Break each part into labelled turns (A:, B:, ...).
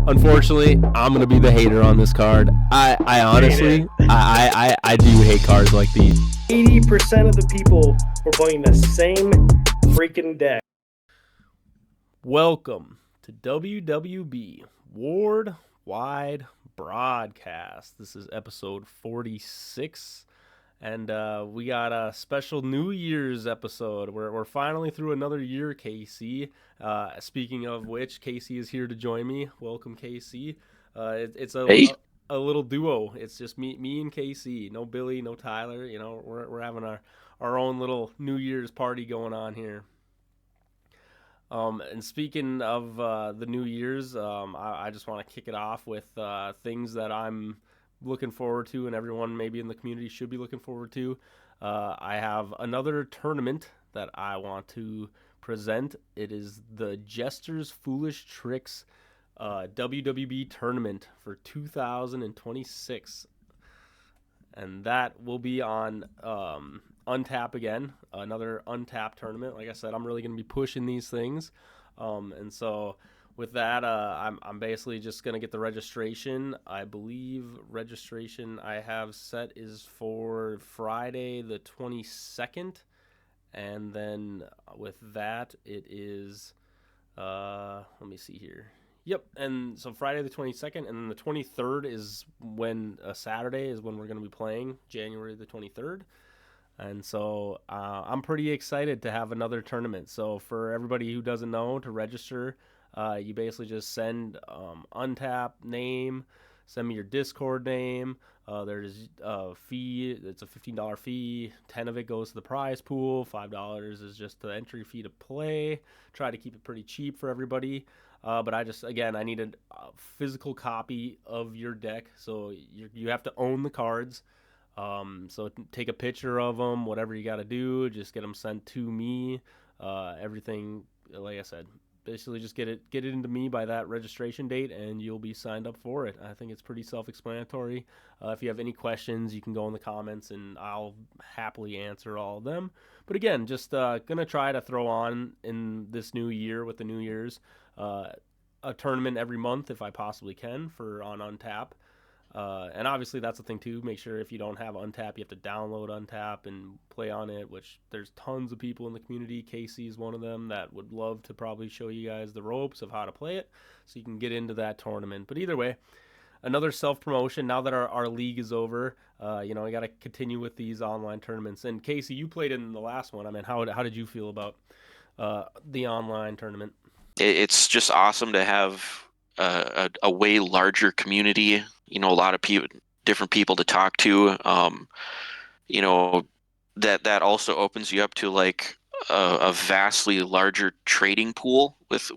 A: Unfortunately, I'm gonna be the hater on this card. I honestly, I do hate cards like these.
B: 80% of the people were playing the same freaking deck.
A: Welcome to WWB Worldwide Broadcast. This is episode 46, and we got a special New Year's episode. We're finally through another year, Casey. Speaking of which, Casey is here to join me. Welcome, Casey. It's a little duo. It's just me and Casey. No Billy, no Tyler. You know, we're having our own little New Year's party going on here. And speaking of the New Year's, I just want to kick it off with things that I'm looking forward to, and everyone maybe in the community should be looking forward to. I have another tournament that I want to present. It is the Jester's Foolish Tricks WWB tournament for 2026. And that will be on Untap again, another Untap tournament. Like I said, I'm really going to be pushing these things. And so with that, I'm basically just going to get the registration. I believe registration I have set is for Friday the 22nd. And then with that, it is, let me see here. Yep, and so Friday the 22nd, and then the 23rd is when, Saturday is when we're going to be playing, January the 23rd. And so I'm pretty excited to have another tournament. So for everybody who doesn't know, to register, you basically just send Untap name, send me your Discord name. There's a fee. It's a $15 fee. 10 of it goes to the prize pool. $5 is just the entry fee to play. Try to keep it pretty cheap for everybody. But I need a physical copy of your deck. So you have to own the cards. So take a picture of them, whatever you got to do. Just get them sent to me. Everything, like I said, basically just get it into me by that registration date, and you'll be signed up for it. I think it's pretty self-explanatory. If you have any questions, you can go in the comments, and I'll happily answer all of them. But again, just gonna try to throw on in this new year with the New Year's a tournament every month if I possibly can on Untap. And obviously that's the thing too. Make sure if you don't have Untap, you have to download Untap and play on it, which there's tons of people in the community. Casey is one of them that would love to probably show you guys the ropes of how to play it so you can get into that tournament. But either way, another self-promotion. Now that our league is over, we got to continue with these online tournaments. And Casey, you played in the last one. I mean, how did you feel about the online tournament?
C: It's just awesome to have a way larger community, a lot of different people to talk to. That also opens you up to like a vastly larger trading pool with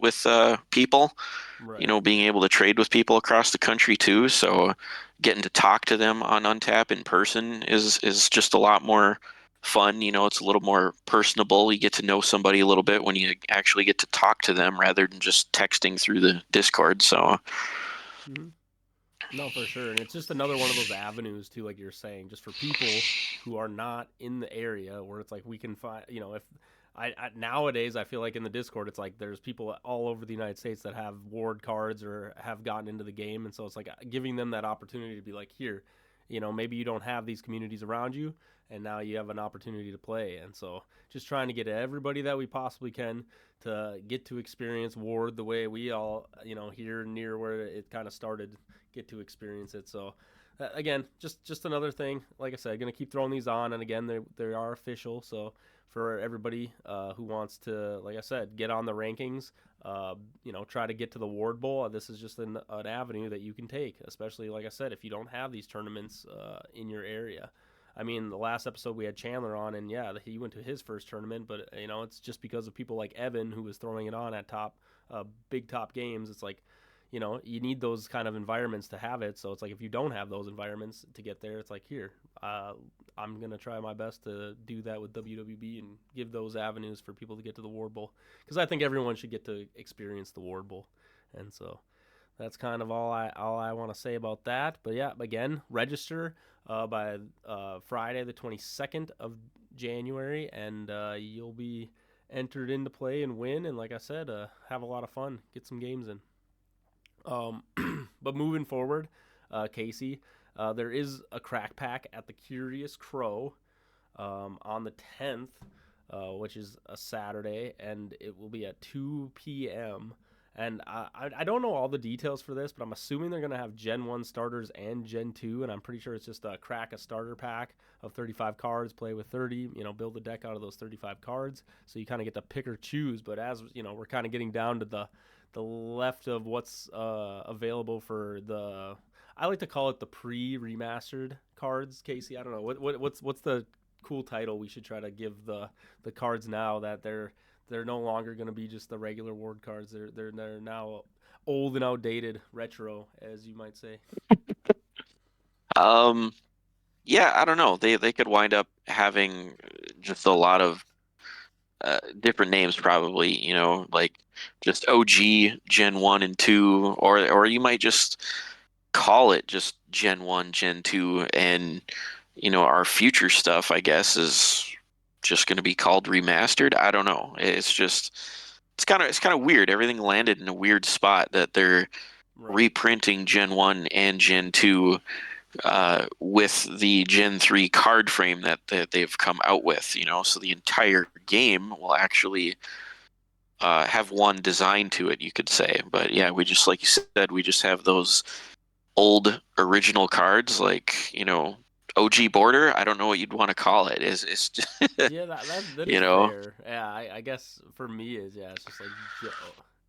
C: people,
A: Right.
C: Being able to trade with people across the country too. So getting to talk to them on Untap in person is just a lot more fun. It's a little more personable. You get to know somebody a little bit when you actually get to talk to them rather than just texting through the Discord. So
A: No, for sure. And it's just another one of those avenues too, like you're saying, just for people who are not in the area where it's like we can find, if I nowadays I feel like in the Discord it's like there's people all over the United States that have ward cards or have gotten into the game, and so it's like giving them that opportunity to be like, here, maybe you don't have these communities around you, and now you have an opportunity to play. And so just trying to get everybody that we possibly can to get to experience ward the way we all, here near where it kind of started, get to experience it. So again, just another thing. Like I said, going to keep throwing these on, and again, they are official. So for everybody who wants to, like I said, get on the rankings, try to get to the Ward Bowl, this is just an avenue that you can take, especially, like I said, if you don't have these tournaments in your area. I mean, the last episode we had Chandler on, and yeah, he went to his first tournament, but it's just because of people like Evan who was throwing it on at big top games. It's like, you need those kind of environments to have it. So it's like if you don't have those environments to get there, it's like, here, I'm going to try my best to do that with WWB and give those avenues for people to get to the Ward Bowl, because I think everyone should get to experience the Ward Bowl. And so that's kind of all I want to say about that. But yeah, again, register by Friday the 22nd of January, and you'll be entered into play and win. And like I said, have a lot of fun, get some games in. Um, but moving forward, Casey, there is a crack pack at the Curious Crow on the 10th, which is a Saturday, and it will be at 2 p.m. And I don't know all the details for this, but I'm assuming they're going to have Gen 1 starters and Gen 2, and I'm pretty sure it's just a starter pack of 35 cards, play with 30, build a deck out of those 35 cards. So you kind of get to pick or choose, but as, we're kind of getting down to the left of what's available for the, I like to call it the pre-remastered cards, Casey. I don't know. What's the cool title we should try to give the cards now that they're no longer going to be just the regular ward cards. They're now old and outdated, retro, as you might say.
C: Yeah, I don't know. They could wind up having just a lot of different names, probably. Like just OG Gen 1 and 2, or you might just call it just Gen 1, Gen 2, and our future stuff, I guess, is just going to be called remastered. I don't know. It's kind of weird. Everything landed in a weird spot that they're
A: Right.
C: reprinting Gen 1 and Gen 2 with the Gen 3 card frame that they've come out with, so the entire game will actually have one design to it, you could say. But yeah, we just, like you said, we just have those old original cards, like, OG Border. I don't know what you'd want to call it. It's just,
A: Yeah, that
C: you
A: is
C: know,
A: fair. Yeah, I guess for me is, yeah, it's just like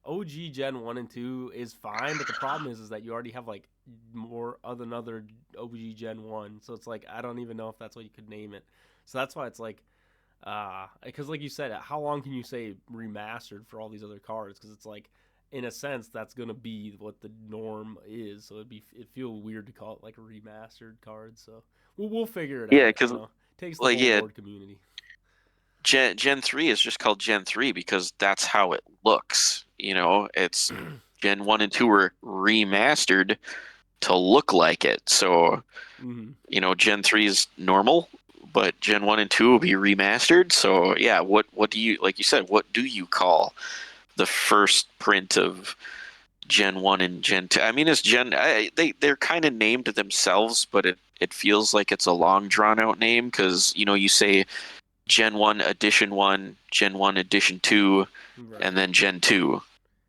A: OG Gen 1 and 2 is fine, but the problem is that you already have like more of another OG Gen 1. So it's like I don't even know if that's what you could name it. So that's why it's like because like you said, how long can you say remastered for all these other cards? Because it's like in a sense that's gonna be what the norm is. So it feel weird to call it like a remastered card. So we'll figure it
C: yeah,
A: out.
C: because
A: Takes the
C: like,
A: whole
C: yeah,
A: ward community.
C: Gen 3 is just called Gen 3 because that's how it looks. It's Gen 1 and 2 were remastered to look like it. So,
A: Mm-hmm.
C: Gen 3 is normal, but Gen 1 and 2 will be remastered. So, yeah, what do you, like you said, what do you call the first print of Gen 1 and Gen 2? I mean, they're kind of named themselves, but it feels like it's a long drawn out name because, you say Gen 1 Edition 1, Gen 1 Edition 2, and
A: Right.
C: then Gen 2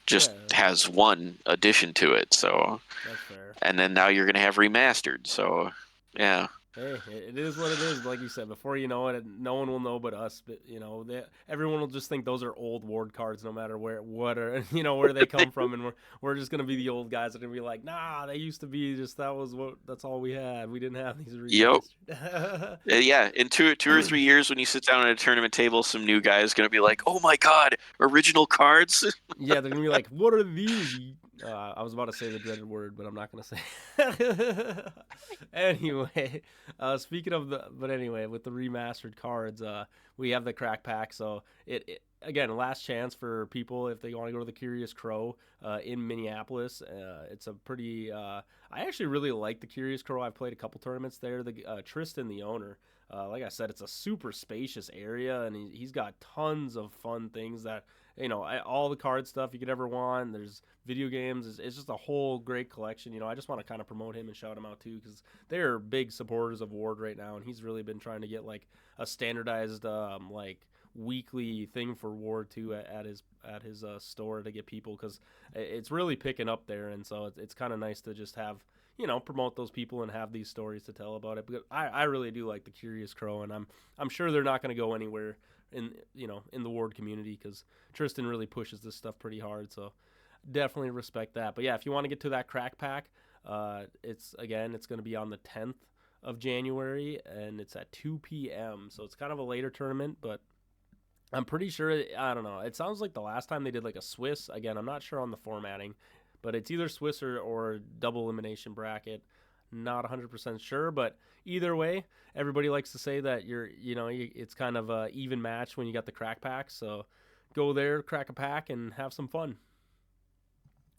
C: just
A: Yeah,
C: has one addition to it. So,
A: that's fair.
C: and then now you're going to have remastered. So, yeah.
A: Hey, it is what it is. Like you said, before you know it, no one will know but us. But everyone will just think those are old ward cards, no matter where they come from, and we're just gonna be the old guys that are gonna be like, nah, they used to be just that's all we had. We didn't have these
C: Yep.
A: remastered.
C: Yeah, in two or 3 years, when you sit down at a tournament table, some new guy is going to be like, "Oh my God, original cards!"
A: Yeah, they're gonna be like, "What are these?" I was about to say the dreaded word, but I'm not gonna say. Anyway, speaking of but anyway, with the remastered cards, we have the crack pack. So it again, last chance for people if they want to go to the Curious Crow in Minneapolis. It's a pretty. I actually really like the Curious Crow. I've played a couple tournaments there. The Tristan, the owner. Like I said, it's a super spacious area, and he's got tons of fun things that all the card stuff you could ever want. There's video games. It's just a whole great collection. I just want to kind of promote him and shout him out too because they're big supporters of Ward right now, and he's really been trying to get like a standardized like weekly thing for Ward 2 at his store to get people because it's really picking up there, and so it's kind of nice to just have promote those people and have these stories to tell about it. But I really do like the Curious Crow, and I'm sure they're not going to go anywhere in the Ward community because Tristan really pushes this stuff pretty hard. So definitely respect that. But yeah, if you want to get to that crack pack, it's going to be on the 10th of January and it's at 2 p.m. So it's kind of a later tournament, but I'm pretty sure I don't know. It sounds like the last time they did like a Swiss. Again, I'm not sure on the formatting, but it's either Swiss or double elimination bracket. Not 100% sure, but either way, everybody likes to say that it's kind of a even match when you got the crack pack. So go there, crack a pack, and have some fun.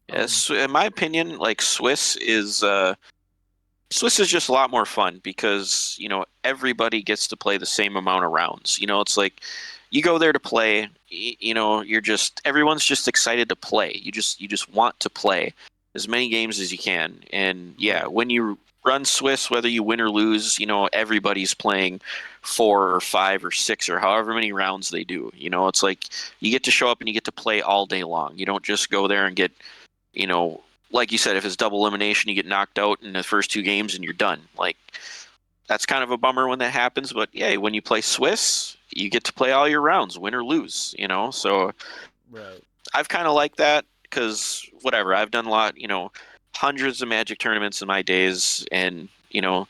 C: Yes, in my opinion, like Swiss is just a lot more fun because, everybody gets to play the same amount of rounds. It's like you go there to play, everyone's just excited to play. You just want to play. as many games as you can. And yeah,
A: Right.
C: when you run Swiss, whether you win or lose, everybody's playing 4 or 5 or 6 or however many rounds they do. It's like you get to show up and you get to play all day long. You don't just go there and get, you know, like you said, if it's double elimination, you get knocked out in the first 2 games and you're done. Like that's kind of a bummer when that happens. But yeah, when you play Swiss, you get to play all your rounds, win or lose. So
A: Right.
C: I've kind of liked that because whatever, I've done a lot, hundreds of Magic tournaments in my days, and you'll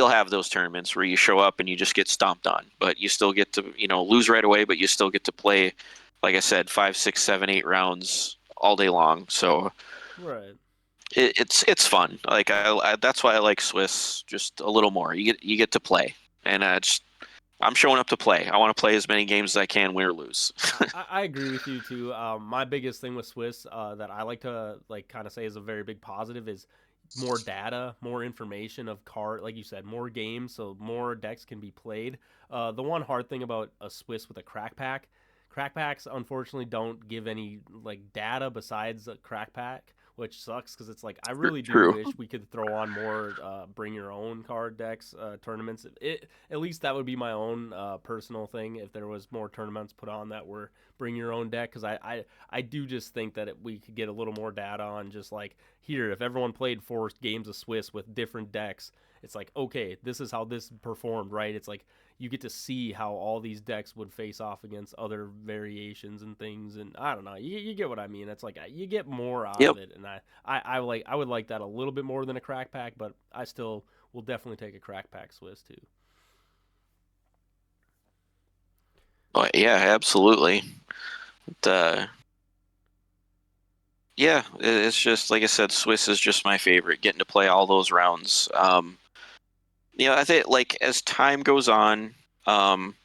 C: have those tournaments where you show up and you just get stomped on, but you still get to lose right away, but you still get to play, like I said, 5, 6, 7, 8 rounds all day long. So
A: Right.
C: it's fun. Like that's why I like Swiss just a little more. You get to play, and I'm showing up to play. I want to play as many games as I can, win or lose.
A: I agree with you too. My biggest thing with Swiss that I like to like kind of say is a very big positive is more data, more information of card, like you said, more games, so more decks can be played. The one hard thing about a Swiss with a crack packs unfortunately don't give any like data besides a crack pack, which sucks because it's like I really do
C: True.
A: wish we could throw on more bring your own card decks tournaments. At least that would be my own personal thing if there was more tournaments put on that were bring your own deck because I do just think that we could get a little more data on just like here if everyone played 4 games of Swiss with different decks, it's like okay, this is how this performed, right? It's like you get to see how all these decks would face off against other variations and things, and I don't know, you get what I mean. It's like you get more out of
C: Yep.
A: it, and I would like that a little bit more than a crack pack, but I still will definitely take a crack pack Swiss too.
C: Oh, yeah, absolutely. The Yeah, it's just like I said, Swiss is just my favorite. Getting to play all those rounds. I think like as time goes on, um,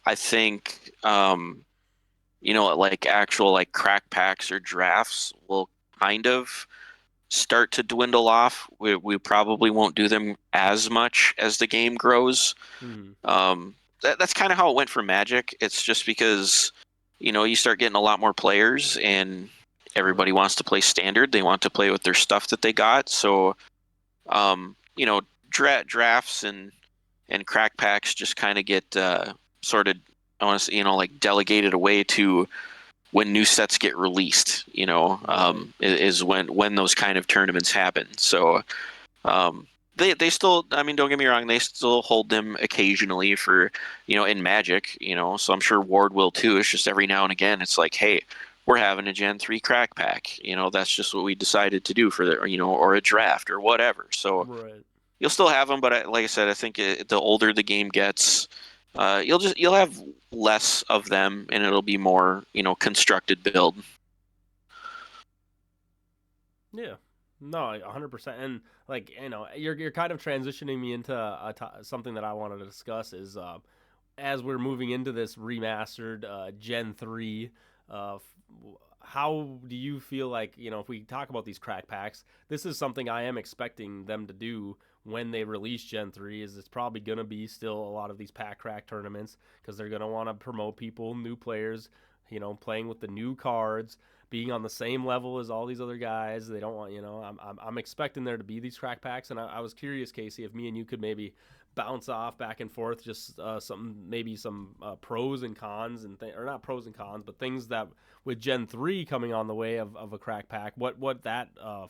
C: I think like actual like crack packs or drafts will kind of start to dwindle off. We probably won't do them as much as the game grows.
A: Mm-hmm.
C: That's kind of how it went for Magic. It's just because, you start getting a lot more players and everybody
A: Right.
C: wants to play standard. They want to play with their stuff that they got. So, um, you know, drafts and crack packs just kind of get sort of, I want to say, like delegated away to when new sets get released.
A: Right.
C: Is when those kind of tournaments happen. So, um, they still, I mean, don't get me wrong, they still hold them occasionally for, in Magic, so I'm sure Ward will too. It's just every now and again, it's like, hey, we're having a Gen 3 crack pack. That's just what we decided to do for the, or a draft or whatever. So
A: Right.
C: you'll still have them, but like I said, I think the older the game gets, you'll have less of them and it'll be more, constructed build.
A: Yeah. No, 100%. And like you're kind of transitioning me into something that I wanted to discuss is as we're moving into this remastered Gen 3, uh, how do you feel like, if we talk about these crack packs, this is something I am expecting them to do when they release Gen 3 is it's probably going to be still a lot of these pack crack tournaments because they're going to want to promote people, new players, playing with the new cards, being on the same level as all these other guys. They don't want, I'm expecting there to be these crack packs. And I was curious, Casey, if me and you could maybe bounce off back and forth, just maybe some pros and cons or not pros and cons, but things that with Gen 3 coming on the way of a crack pack, what that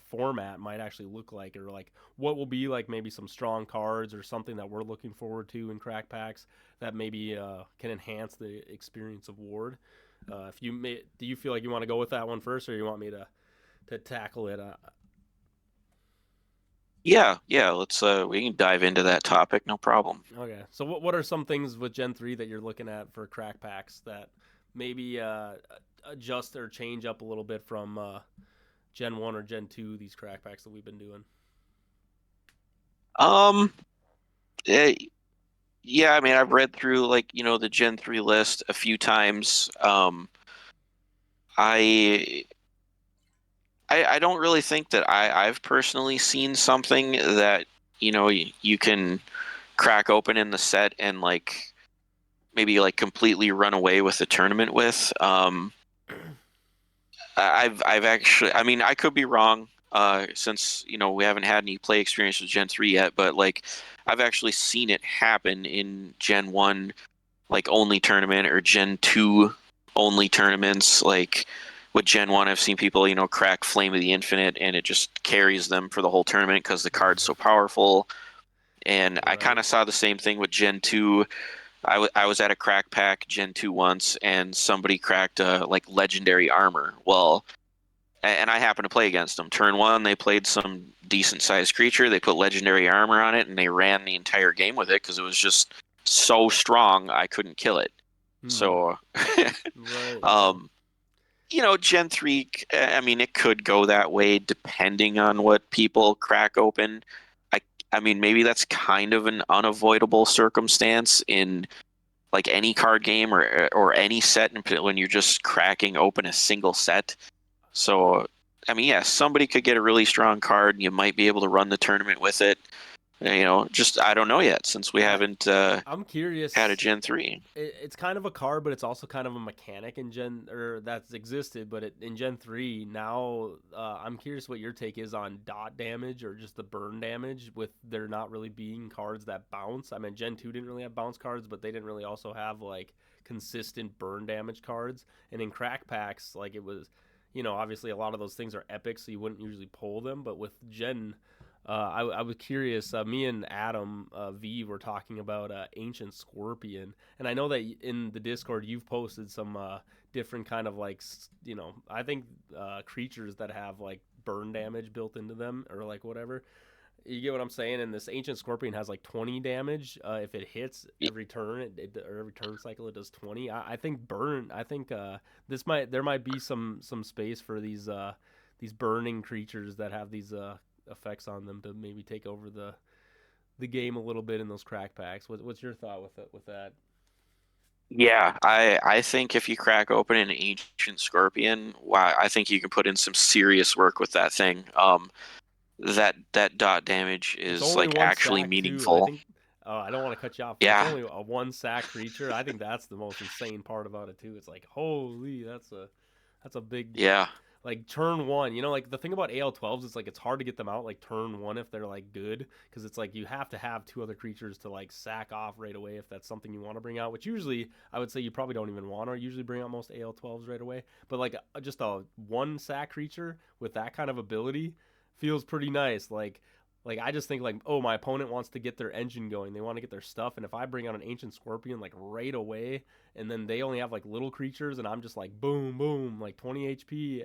A: format might actually look like, or like what will be like maybe some strong cards or something that we're looking forward to in crack packs that maybe can enhance the experience of Ward. If you do you feel like you want to go with that one first, or you want me to tackle it?
C: Yeah, let's we can dive into that topic, no problem.
A: Okay. So what are some things with Gen 3 that you're looking at for crack packs that maybe adjust or change up a little bit from Gen 1 or Gen 2, these crack packs that we've been doing?
C: Um, eh, yeah, I mean, I've read through like, the Gen 3 list a few times. I I don't really think that I've personally seen something that, you can crack open in the set and like maybe like completely run away with the tournament with. I've actually, I mean, I could be wrong, since we haven't had any play experience with Gen 3 yet, but like I've actually seen it happen in Gen 1 like only tournament or Gen 2 only tournaments. Like with Gen 1, I've seen people, crack Flame of the Infinite and it just carries them for the whole tournament because the card's so powerful. And I kind
A: Right.
C: of saw the same thing with Gen 2. I was at a crack pack Gen 2 once and somebody cracked like legendary armor. Well, and I happened to play against them. Turn one, they played some decent sized creature. They put legendary armor on it, and they ran the entire game with it because it was just so strong I couldn't kill it.
A: Hmm.
C: So,
A: Right. Yeah.
C: um, Gen 3, I mean, it could go that way depending on what people crack open. I, I mean, maybe that's kind of an unavoidable circumstance in like any card game or any set when you're just cracking open a single set. So, I mean, yeah, somebody could get a really strong card and you might be able to run the tournament with it. Just I don't know yet since we
A: I
C: haven't
A: I'm
C: had a
A: curious.
C: Gen 3.
A: It's kind of a card, but it's also kind of a mechanic in Gen or that's existed. But in Gen 3 now, I'm curious what your take is on dot damage or just the burn damage with there not really being cards that bounce. I mean, Gen 2 didn't really have bounce cards, but they didn't really also have like consistent burn damage cards. And in crack packs, like it was, obviously a lot of those things are epic, so you wouldn't usually pull them. But with Gen I was curious. Me and Adam V were talking about Ancient Scorpion, and I know that in the Discord you've posted some different kind of like I think creatures that have like burn damage built into them or like whatever. You get what I'm saying? And this Ancient Scorpion has like 20 damage if it hits every turn, or every turn cycle it does 20. I think burn. I think there might be some space for these burning creatures that have these effects on them to maybe take over the game a little bit in those crack packs. What's your thought with that?
C: Yeah, I think if you crack open an ancient scorpion, wow, I think you can put in some serious work with that thing. That dot damage
A: It's
C: is
A: only
C: like
A: one
C: actually
A: sack too. I
C: meaningful.
A: think. I don't want to cut you off, but it's
C: Yeah,
A: only a one sack creature. I think that's the most insane part about it too. It's like holy, that's a big
C: yeah,
A: like turn one. Like the thing about AL12s is like it's hard to get them out like turn one if they're like good because it's like you have to have two other creatures to like sack off right away if that's something you want to bring out. Which usually I would say you probably don't even want to usually bring out most AL12s right away. But like just a one sack creature with that kind of ability feels pretty nice. Like I just think like, oh, my opponent wants to get their engine going. They want to get their stuff, and if I bring out an ancient scorpion like right away, and then they only have like little creatures, and I'm just like boom, boom, like 20 HP.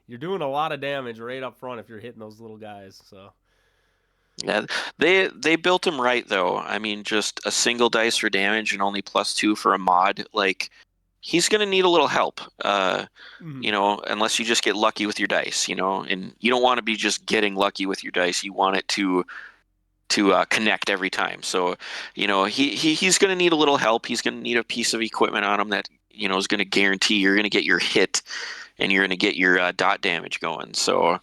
A: You're doing a lot of damage right up front if you're hitting those little guys. So
C: yeah. They built him right though. I mean, just a single dice for damage and only +2 for a mod. Like he's gonna need a little help.
A: mm,
C: Unless you just get lucky with your dice, and you don't want to be just getting lucky with your dice. You want it to connect every time. So, he's going to need a little help. He's going to need a piece of equipment on him that is going to guarantee you're going to get your hit and you're going to get your dot damage going. So,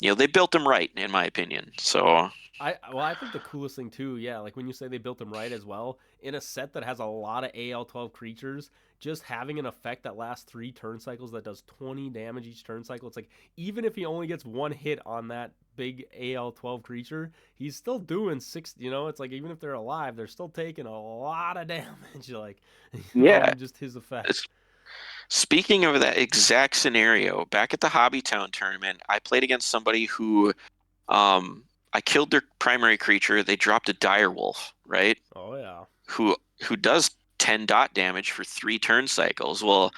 C: they built him right, in my opinion. So,
A: I think the coolest thing too, yeah, like when you say they built them right as well, in a set that has a lot of AL12 creatures, just having an effect that lasts 3 turn cycles that does 20 damage each turn cycle. It's like even if he only gets one hit on that big AL12 creature, he's still doing six. It's like even if they're alive, they're still taking a lot of damage, like
C: yeah.
A: from just his effect.
C: It's- Speaking of that exact scenario, back at the Hobbytown tournament, I played against somebody who um, I killed their primary creature. They dropped a dire wolf, right?
A: Oh yeah.
C: Who does 10 dot damage for 3 turn cycles. Well,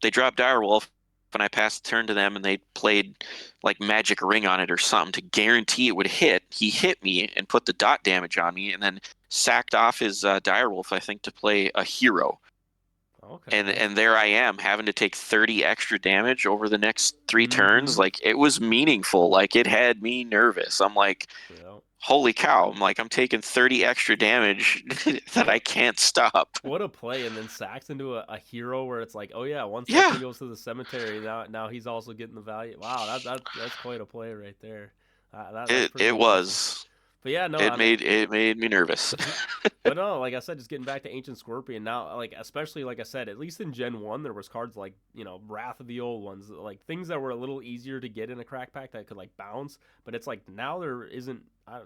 C: they dropped Direwolf, and I passed the turn to them, and they played like Magic Ring on it or something to guarantee it would hit. He hit me and put the dot damage on me, and then sacked off his Direwolf, I think, to play a hero. And
A: Okay.
C: and there I am having to take 30 extra damage over the next 3 turns.
A: Mm-hmm.
C: Like it was meaningful. Like it had me nervous. I'm like,
A: Yeah.
C: holy cow! I'm taking 30 extra damage that I
A: What
C: can't stop.
A: What a play, and then sacks into a hero where it's like, oh yeah, once that
C: Yeah,
A: thing goes to the cemetery, now he's also getting the value. Wow, that's quite a play right there. That's
C: it
A: pretty
C: it
A: impressive.
C: was.
A: But yeah, no,
C: It
A: I mean,
C: made me nervous.
A: but no, like I said, just getting back to Ancient Scorpion now, like especially like I said, at least in Gen 1 there was cards like, Wrath of the Old Ones, like things that were a little easier to get in a crack pack that could like bounce, but it's like now there isn't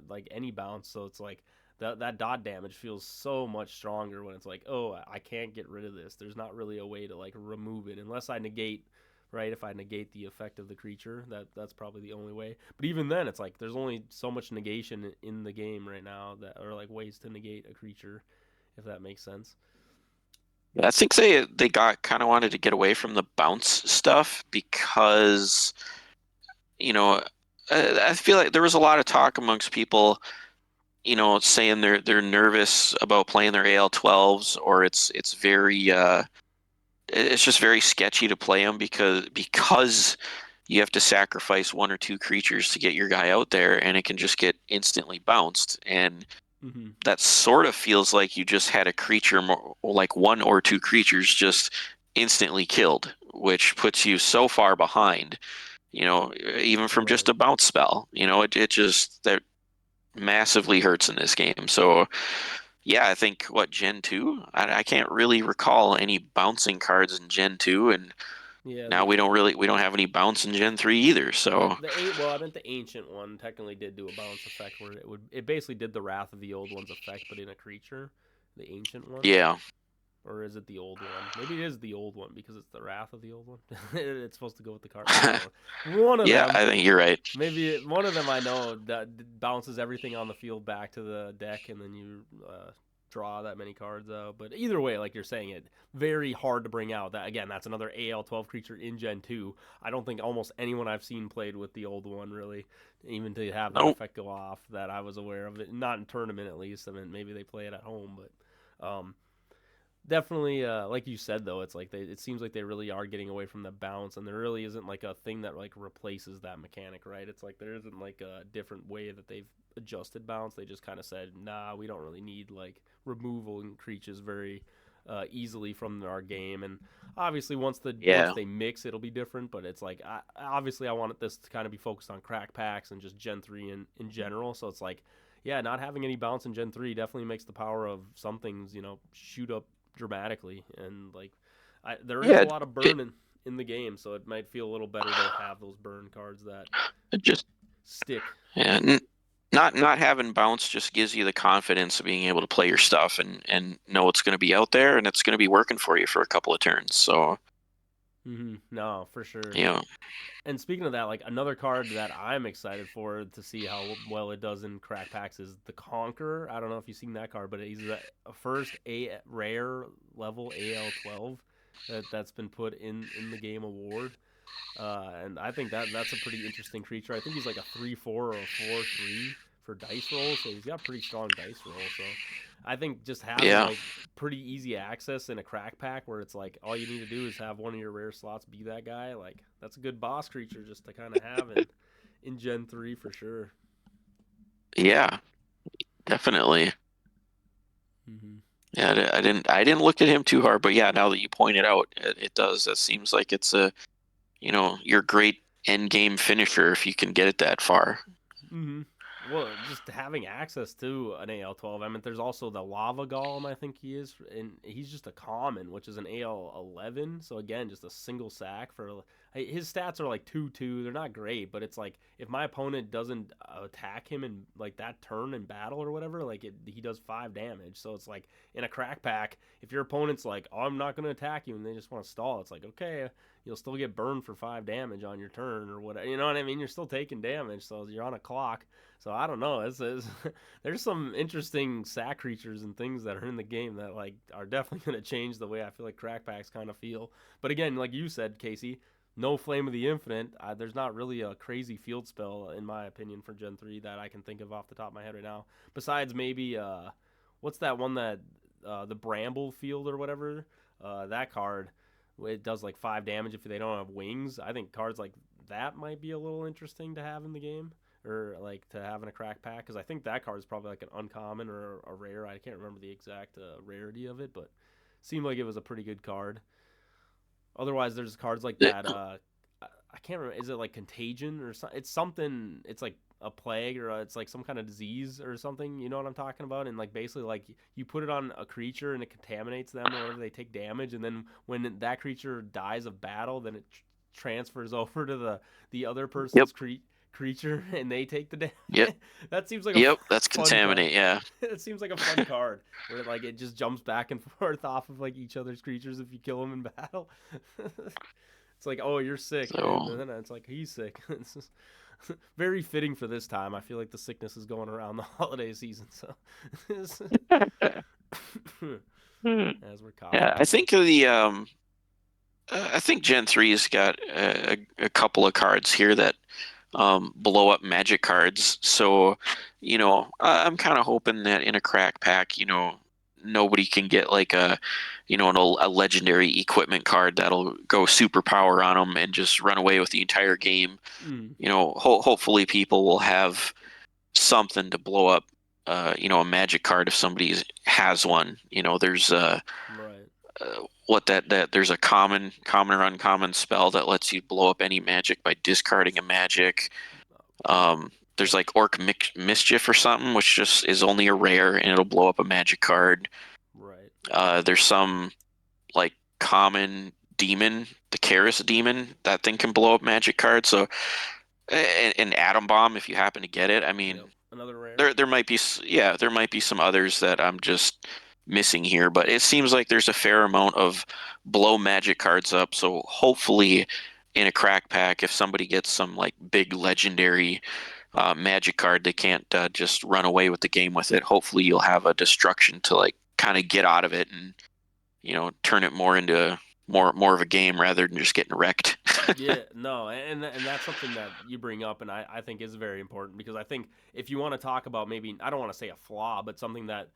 A: like any bounce, so it's like that dot damage feels so much stronger when it's like, oh, I can't get rid of this. There's not really a way to like remove it unless I negate, right? If I negate the effect of the creature, that's probably the only way. But even then, it's like there's only so much negation in the game right now that are like ways to negate a creature, if that makes sense.
C: I think they got kind of wanted to get away from the bounce stuff because you know I feel like there was a lot of talk amongst people, saying they're nervous about playing their AL12s, or it's very it's just very sketchy to play them because you have to sacrifice one or two creatures to get your guy out there, and it can just get instantly bounced. And
A: Mm-hmm.
C: that sort of feels like you just had a creature, like one or two creatures, just instantly killed, which puts you so far behind. Even from just
A: Right.
C: a bounce spell. It just that massively hurts in this game. So yeah, I think what Gen 2? I can't really recall any bouncing cards in Gen 2, and
A: Yeah.
C: now we don't have any bounce in Gen 3 either. So
A: Well, I meant the ancient one technically did do a bounce effect where it basically did the Wrath of the Old One's effect, but in a creature, the ancient one.
C: yeah,
A: Or is it the old one? Maybe it is the old one because it's the Wrath of the Old One. It's supposed to go with the card. I don't know. One of
C: yeah,
A: them.
C: I think you're right.
A: Maybe one of them I know that bounces everything on the field back to the deck, and then you draw that many cards out. But either way, like you're saying, it very hard to bring out. That again, that's another AL12 creature in Gen 2. I don't think almost anyone I've seen played with the old one really, even to have that
C: No,
A: effect go off that I was aware of it. Not in tournament at least. I mean, maybe they play it at home, but definitely like you said though, it's like it seems like they really are getting away from the bounce, and there really isn't like a thing that like replaces that mechanic, right? It's like there isn't like a different way that they've adjusted bounce. They just kind of said, nah, we don't really need like removal in creatures very easily from our game. And obviously once
C: yeah,
A: they mix, it'll be different, but it's like obviously I wanted this to kind of be focused on crack packs and just Gen 3 in general, so it's like, yeah, not having any bounce in Gen 3 definitely makes the power of some things, shoot up dramatically. And like there is a
C: yeah.
A: lot of burn in the game, so it might feel a little better to have those burn cards that
C: Just
A: stick.
C: yeah, not having bounce just gives you the confidence of being able to play your stuff and know it's going to be out there and it's going to be working for you for a couple of turns. So
A: No, for sure.
C: you know,
A: And speaking of that, like another card that I'm excited for to see how well it does in crack packs is the Conqueror. I don't know if you've seen that card, but he's a first a rare level AL12 that's been put in the game award. And I think that's a pretty interesting creature. I think he's like a 3/4 or a 4/3 for dice roll, so he's got pretty strong dice roll. So I think just having
C: yeah,
A: like pretty easy access in a crack pack where it's like all you need to do is have one of your rare slots be that guy, like that's a good boss creature just to kind of have in Gen 3 for sure.
C: yeah, definitely.
A: Hmm.
C: Yeah, I didn't look at him too hard, but yeah, now that you point it out, it does. It seems like it's your great end game finisher if you can get it that far.
A: Hmm. Well, just having access to an AL12. I mean, there's also the Lava Golem, I think he is, and he's just a common, which is an AL11. So again, just a single sack for his stats are like 2/2. They're not great, but it's like if my opponent doesn't attack him in like that turn in battle or whatever, like he does 5 damage. So it's like in a crack pack, if your opponent's like, oh, I'm not going to attack you, and they just want to stall, it's like, okay, you'll still get burned for 5 damage on your turn or whatever. You know what I mean? You're still taking damage, so you're on a clock. So I don't know. There's some interesting sack creatures and things that are in the game that like are definitely going to change the way I feel like crack packs kind of feel. But again, like you said, Casey, no Flame of the Infinite. There's not really a crazy field spell in my opinion for Gen 3 that I can think of off the top of my head right now. Besides maybe what's that one that the Bramble Field or whatever, that card, it does like 5 damage if they don't have wings. I think cards like that might be a little interesting to have in the game, or like to have in a crack pack, because I think that card is probably like an uncommon or a rare. I can't remember the exact rarity of it, but seemed like it was a pretty good card. Otherwise, there's cards like that. I can't remember. Is it like Contagion or something? It's something. It's like a plague or it's like some kind of disease or something. You know what I'm talking about? And like basically like you put it on a creature and it contaminates them or whatever, they take damage, and then when that creature dies of battle, then it transfers over to the other
C: Yep.
A: person's creature and they take the damage.
C: Yep.
A: That seems like a
C: Yep. That's
A: fun card.
C: contaminate. Yeah.
A: It seems like a fun card where like it just jumps back and forth off of like each other's creatures if you kill them in battle. It's like, oh, you're sick,
C: So
A: and then it's like he's sick. It's just very fitting for this time. I feel like the sickness is going around the holiday season, so as we're coughing.
C: yeah, I think Gen 3's got a couple of cards here that blow up magic cards. So, I'm kind of hoping that in a crack pack, nobody can get like a legendary equipment card that'll go superpower on them and just run away with the entire game.
A: Mm.
C: Hopefully people will have something to blow up, a magic card if somebody has one. There's
A: Right.
C: what that there's a common or uncommon spell that lets you blow up any magic by discarding a magic. There's like Orc Mischief or something, which just is only a rare and it'll blow up a magic card.
A: Right.
C: There's some like common demon, the Karis demon. That thing can blow up magic cards. So an Atom Bomb, if you happen to get it. I mean,
A: Yep. Another rare.
C: there might be some others that I'm just missing here, but it seems like there's a fair amount of blow magic cards up. So hopefully in a crack pack, if somebody gets some like big legendary magic card, they can't just run away with the game with it. Hopefully you'll have a destruction to like kind of get out of it and turn it more into more of a game rather than just getting wrecked.
A: Yeah, no, and that's something that you bring up, and I think is very important, because I think if you want to talk about, maybe I don't want to say a flaw, but something that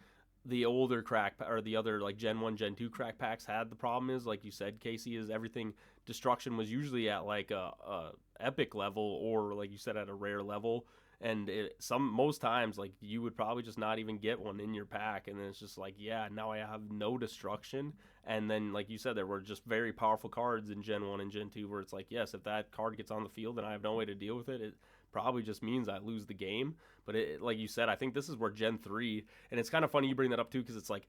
A: the older or the other like Gen 1, Gen 2 crack packs had, the problem is, like you said, Casey, is everything destruction was usually at like a epic level, or like you said, at a rare level. And most times, like, you would probably just not even get one in your pack, and then it's just like, yeah, now I have no destruction. And then, like you said, there were just very powerful cards in Gen 1 and Gen 2 where it's like, yes, if that card gets on the field and I have no way to deal with it, it probably just means I lose the game. But like you said, I think this is where Gen 3, and it's kind of funny you bring that up too, because it's like,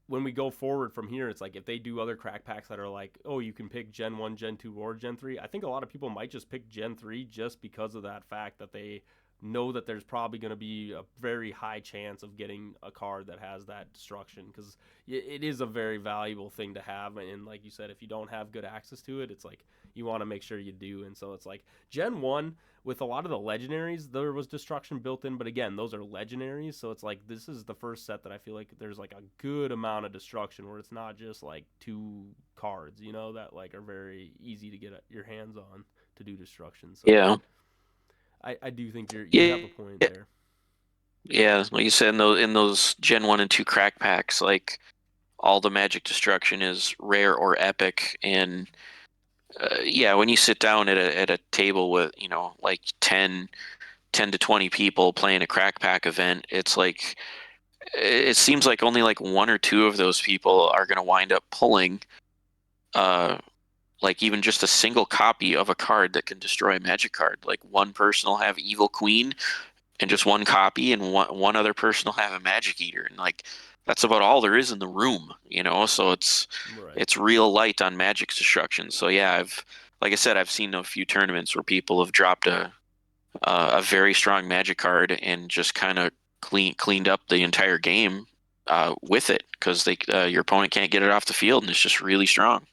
A: when we go forward from here, it's like if they do other crack packs that are like, oh, you can pick Gen 1, Gen 2, or Gen 3, I think a lot of people might just pick Gen 3 just because of that fact that they know that there's probably going to be a very high chance of getting a card that has that destruction, because it is a very valuable thing to have. And like you said, if you don't have good access to it, it's like you want to make sure you do. And so it's like Gen 1, with a lot of the legendaries, there was destruction built in, but again, those are legendaries, so it's like this is the first set that I feel like there's like a good amount of destruction, where it's not just like 2 cards, that like are very easy to get your hands on to do destruction. So
C: Yeah.
A: I do think you
C: Yeah.
A: have a point there.
C: Yeah, like you said, in those Gen 1 and 2 crack packs, like all the magic destruction is rare or epic. And yeah, when you sit down at a table with, like 10 to 20 people playing a crack pack event, it's like it seems like only like 1 or 2 of those people are going to wind up pulling like even just a single copy of a card that can destroy a magic card. Like one person will have Evil Queen and just 1 copy, and one other person will have a Magic Eater, and like that's about all there is in the room, So it's
A: Right.
C: it's real light on magic destruction. So yeah, like I said, I've seen a few tournaments where people have dropped a very strong magic card and just kind of cleaned up the entire game with it, because your opponent can't get it off the field and it's just really strong.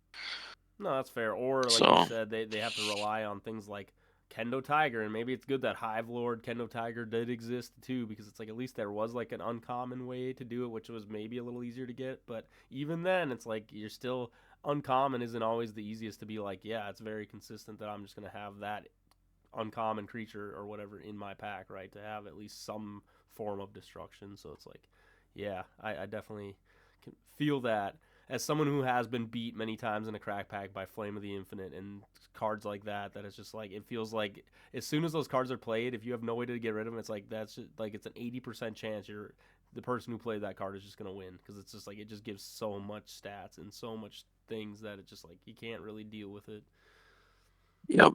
A: No, that's fair. Or like you said, they have to rely on things like Kendo Tiger, and maybe it's good that Hive Lord Kendo Tiger did exist too, because it's like at least there was like an uncommon way to do it, which was maybe a little easier to get. But even then, it's like you're still, uncommon isn't always the easiest to be like, yeah, it's very consistent that I'm just gonna have that uncommon creature or whatever in my pack, right? To have at least some form of destruction. So it's like, yeah, I definitely can feel that as someone who has been beat many times in a crack pack by Flame of the Infinite and cards like that, that it's just like, it feels like as soon as those cards are played, if you have no way to get rid of them, it's like that's just, like it's an 80% chance the person who played that card is just gonna win, because it's just like it just gives so much stats and so much things that it's just like you can't really deal with it.
C: Yep.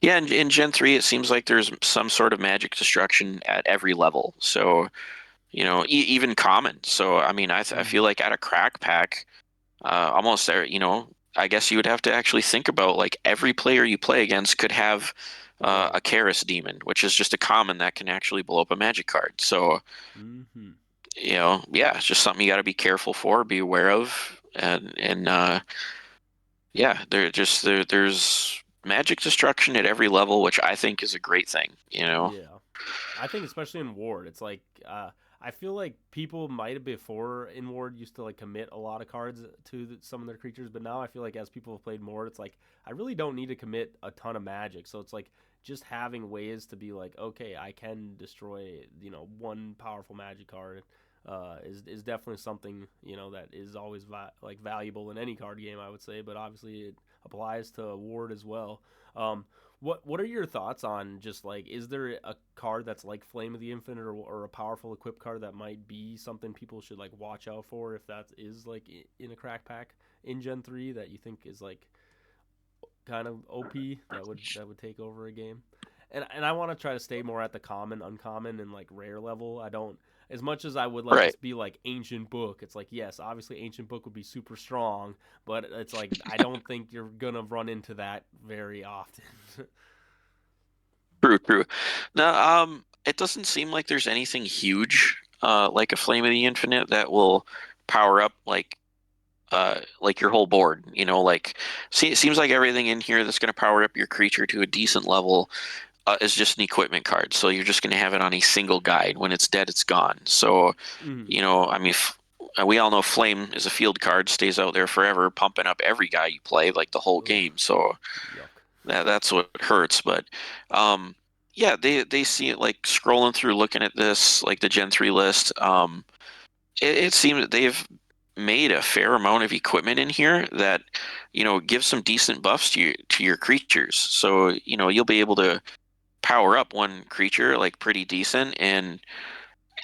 C: Yeah, in Gen 3, it seems like there's some sort of magic destruction at every level. So, even common. So, I mean, I
A: Mm-hmm.
C: feel like at a crack pack, almost there, I guess you would have to actually think about like every player you play against could have
A: Right.
C: a Karis demon, which is just a common that can actually blow up a magic card. So,
A: Mm-hmm.
C: yeah, it's just something you got to be careful for, be aware of, and yeah, there's magic destruction at every level, which I think is a great thing.
A: Yeah. I think especially in Ward, it's like I feel like people might have before in Ward used to like commit a lot of cards to some of their creatures, but now I feel like as people have played more, it's like I really don't need to commit a ton of magic. So it's like just having ways to be like, okay, I can destroy one powerful magic card. Is definitely something that is always like valuable in any card game, I would say, but obviously it applies to Ward as well. Um, what are your thoughts on just like is there a card that's like Flame of the Infinite or a powerful equip card that might be something people should like watch out for if that is like in a crack pack in Gen 3 that you think is like kind of OP that would take over a game? And I want to try to stay more at the common, uncommon, and like rare level. I don't as much as I would like
C: Right.
A: to be like Ancient Book. It's like yes, obviously Ancient Book would be super strong, but it's like I don't think you're gonna run into that very often.
C: True, true. Now, it doesn't seem like there's anything huge, like a Flame of the Infinite that will power up like your whole board. It seems like everything in here that's going to power up your creature to a decent level is just an equipment card. So you're just going to have it on a single guide. When it's dead, it's gone. So,
A: Mhm.
C: I mean, we all know Flame is a field card, stays out there forever, pumping up every guy you play, like the whole
A: Ugh,
C: game. So
A: yuck.
C: that's what hurts. But um, yeah, they see it like scrolling through, looking at this, like the Gen 3 list. It seems that they've made a fair amount of equipment in here that gives some decent buffs to your creatures. So you'll be able to power up one creature like pretty decent, and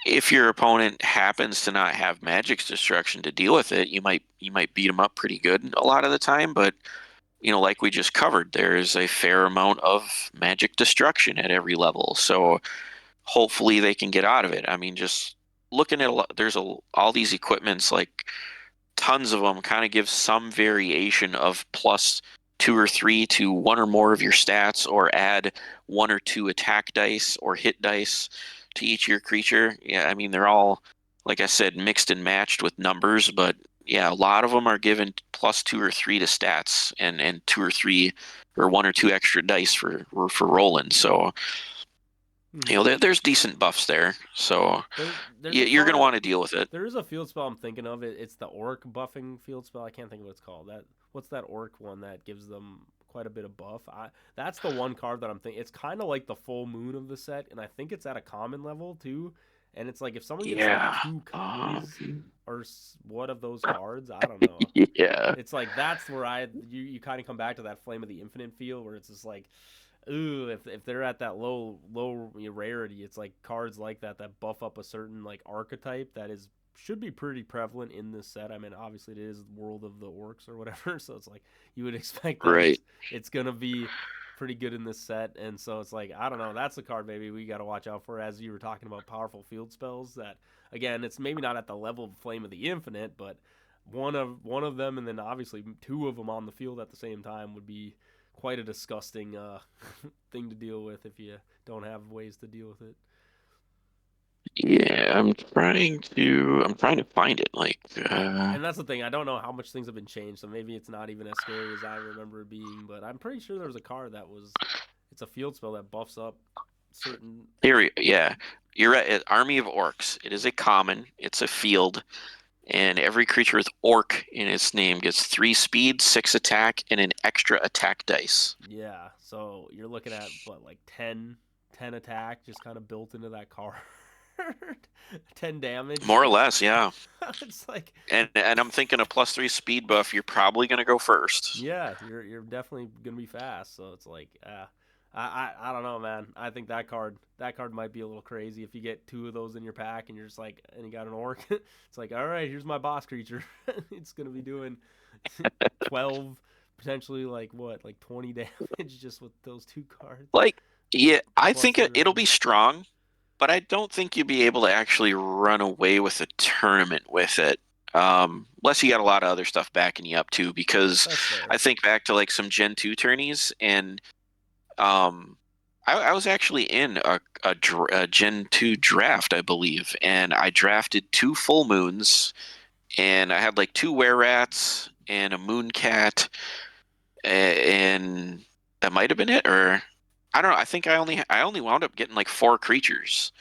C: if your opponent happens to not have magic's destruction to deal with it, you might beat them up pretty good a lot of the time. But like we just covered, there is a fair amount of magic destruction at every level. So hopefully they can get out of it. I mean, just looking at all these equipments, like tons of them kind of give some variation of +2 or 3 to one or more of your stats, or add 1 or 2 attack dice or hit dice to each of your creature. Yeah, I mean, they're all, like I said, mixed and matched with numbers, but yeah, a lot of them are given +2 or 3 to stats, and 2 or 3 or 1 or 2 extra dice for rolling. So
A: Mhm.
C: there's decent buffs there. So
A: There's a
C: you're going to
A: card.
C: want to deal with it.
A: There is a field spell I'm thinking of. It's the orc buffing field spell. I can't think of what it's called. What's that orc one that gives them quite a bit of buff? That's the one card that I'm thinking. It's kind of like the full moon of the set, and I think it's at a common level too. And it's like if someone gets like
C: Yeah.
A: two copies or what of those cards, I don't know.
C: Yeah.
A: It's like that's where you kind of come back to that Flame of the Infinite feel where it's just like ooh, if they're at that low rarity, it's like cards like that buff up a certain like archetype that is should be pretty prevalent in this set. I mean, obviously it is World of the Orcs or whatever, so it's like you would expect that
C: Right.
A: it's gonna be pretty good in this set, and so it's like I don't know. That's a card maybe we got to watch out for as you were talking about powerful field spells. That again, it's maybe not at the level of Flame of the Infinite, but one of them, and then obviously two of them on the field at the same time would be quite a disgusting thing to deal with if you don't have ways to deal with it.
C: Yeah, I'm trying to find it. Like,
A: And that's the thing. I don't know how much things have been changed, so maybe it's not even as scary as I remember it being. But I'm pretty sure there was a card that was. It's a field spell that buffs up certain.
C: here, yeah, you're right. Army of Orcs. It is a common. It's a field, and every creature with Orc in its name gets 3 speed, 6 attack, and an extra attack dice.
A: Yeah, so you're looking at what like 10 attack just kind of built into that card. 10 damage.
C: More or less, yeah.
A: It's like
C: And I'm thinking a +3 speed buff. You're probably gonna go first.
A: yeah, you're definitely gonna be fast. So it's like, I don't know, man. I think that card might be a little crazy if you get two of those in your pack and you're just like, and you got an orc. It's like, all right, here's my boss creature. It's gonna be doing 12 potentially like what, like 20 damage just with those two cards
C: Like, yeah, I
A: plus
C: think
A: the
C: it'll
A: range.
C: be strong, but I don't think you'll be able to actually run away with a tournament with it. Unless you got a lot of other stuff backing you up too, because
A: That's
C: I
A: fair.
C: think back to like some Gen 2 tourneys, and um, I was actually in a Gen 2 draft, I believe, and I drafted two full moons, and I had like two were rats and a moon cat, and that might have been it, or I don't know. I think I only wound up getting like four creatures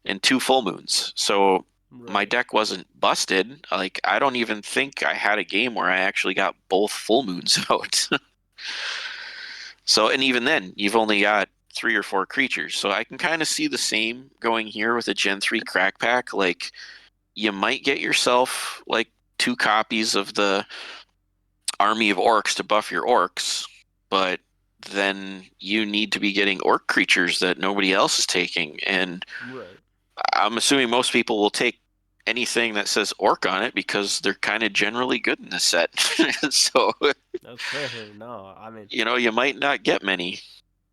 C: and two full moons. So my
A: Right.
C: deck wasn't busted. Like I don't even think I had a game where I actually got both full moons out. So and even then, you've only got three or four creatures. So I can kind of see the same going here with a Gen 3 crack pack. Like you might get yourself like two copies of the army of orcs to buff your orcs, but then you need to be getting orc creatures that nobody else is taking. And
A: Right.
C: I'm assuming most people will take anything that says orc on it because they're kind of generally good in this set. So,
A: That's fair. No, I mean,
C: you might not get many.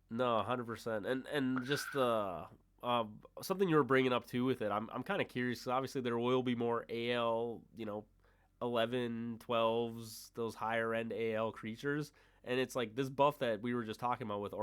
A: no, 100%. And just the something you were bringing up too with it. I'm kind of curious 'cause obviously there will be more AL, 11, 12s, those higher end AL creatures. And it's like this buff that we were just talking about with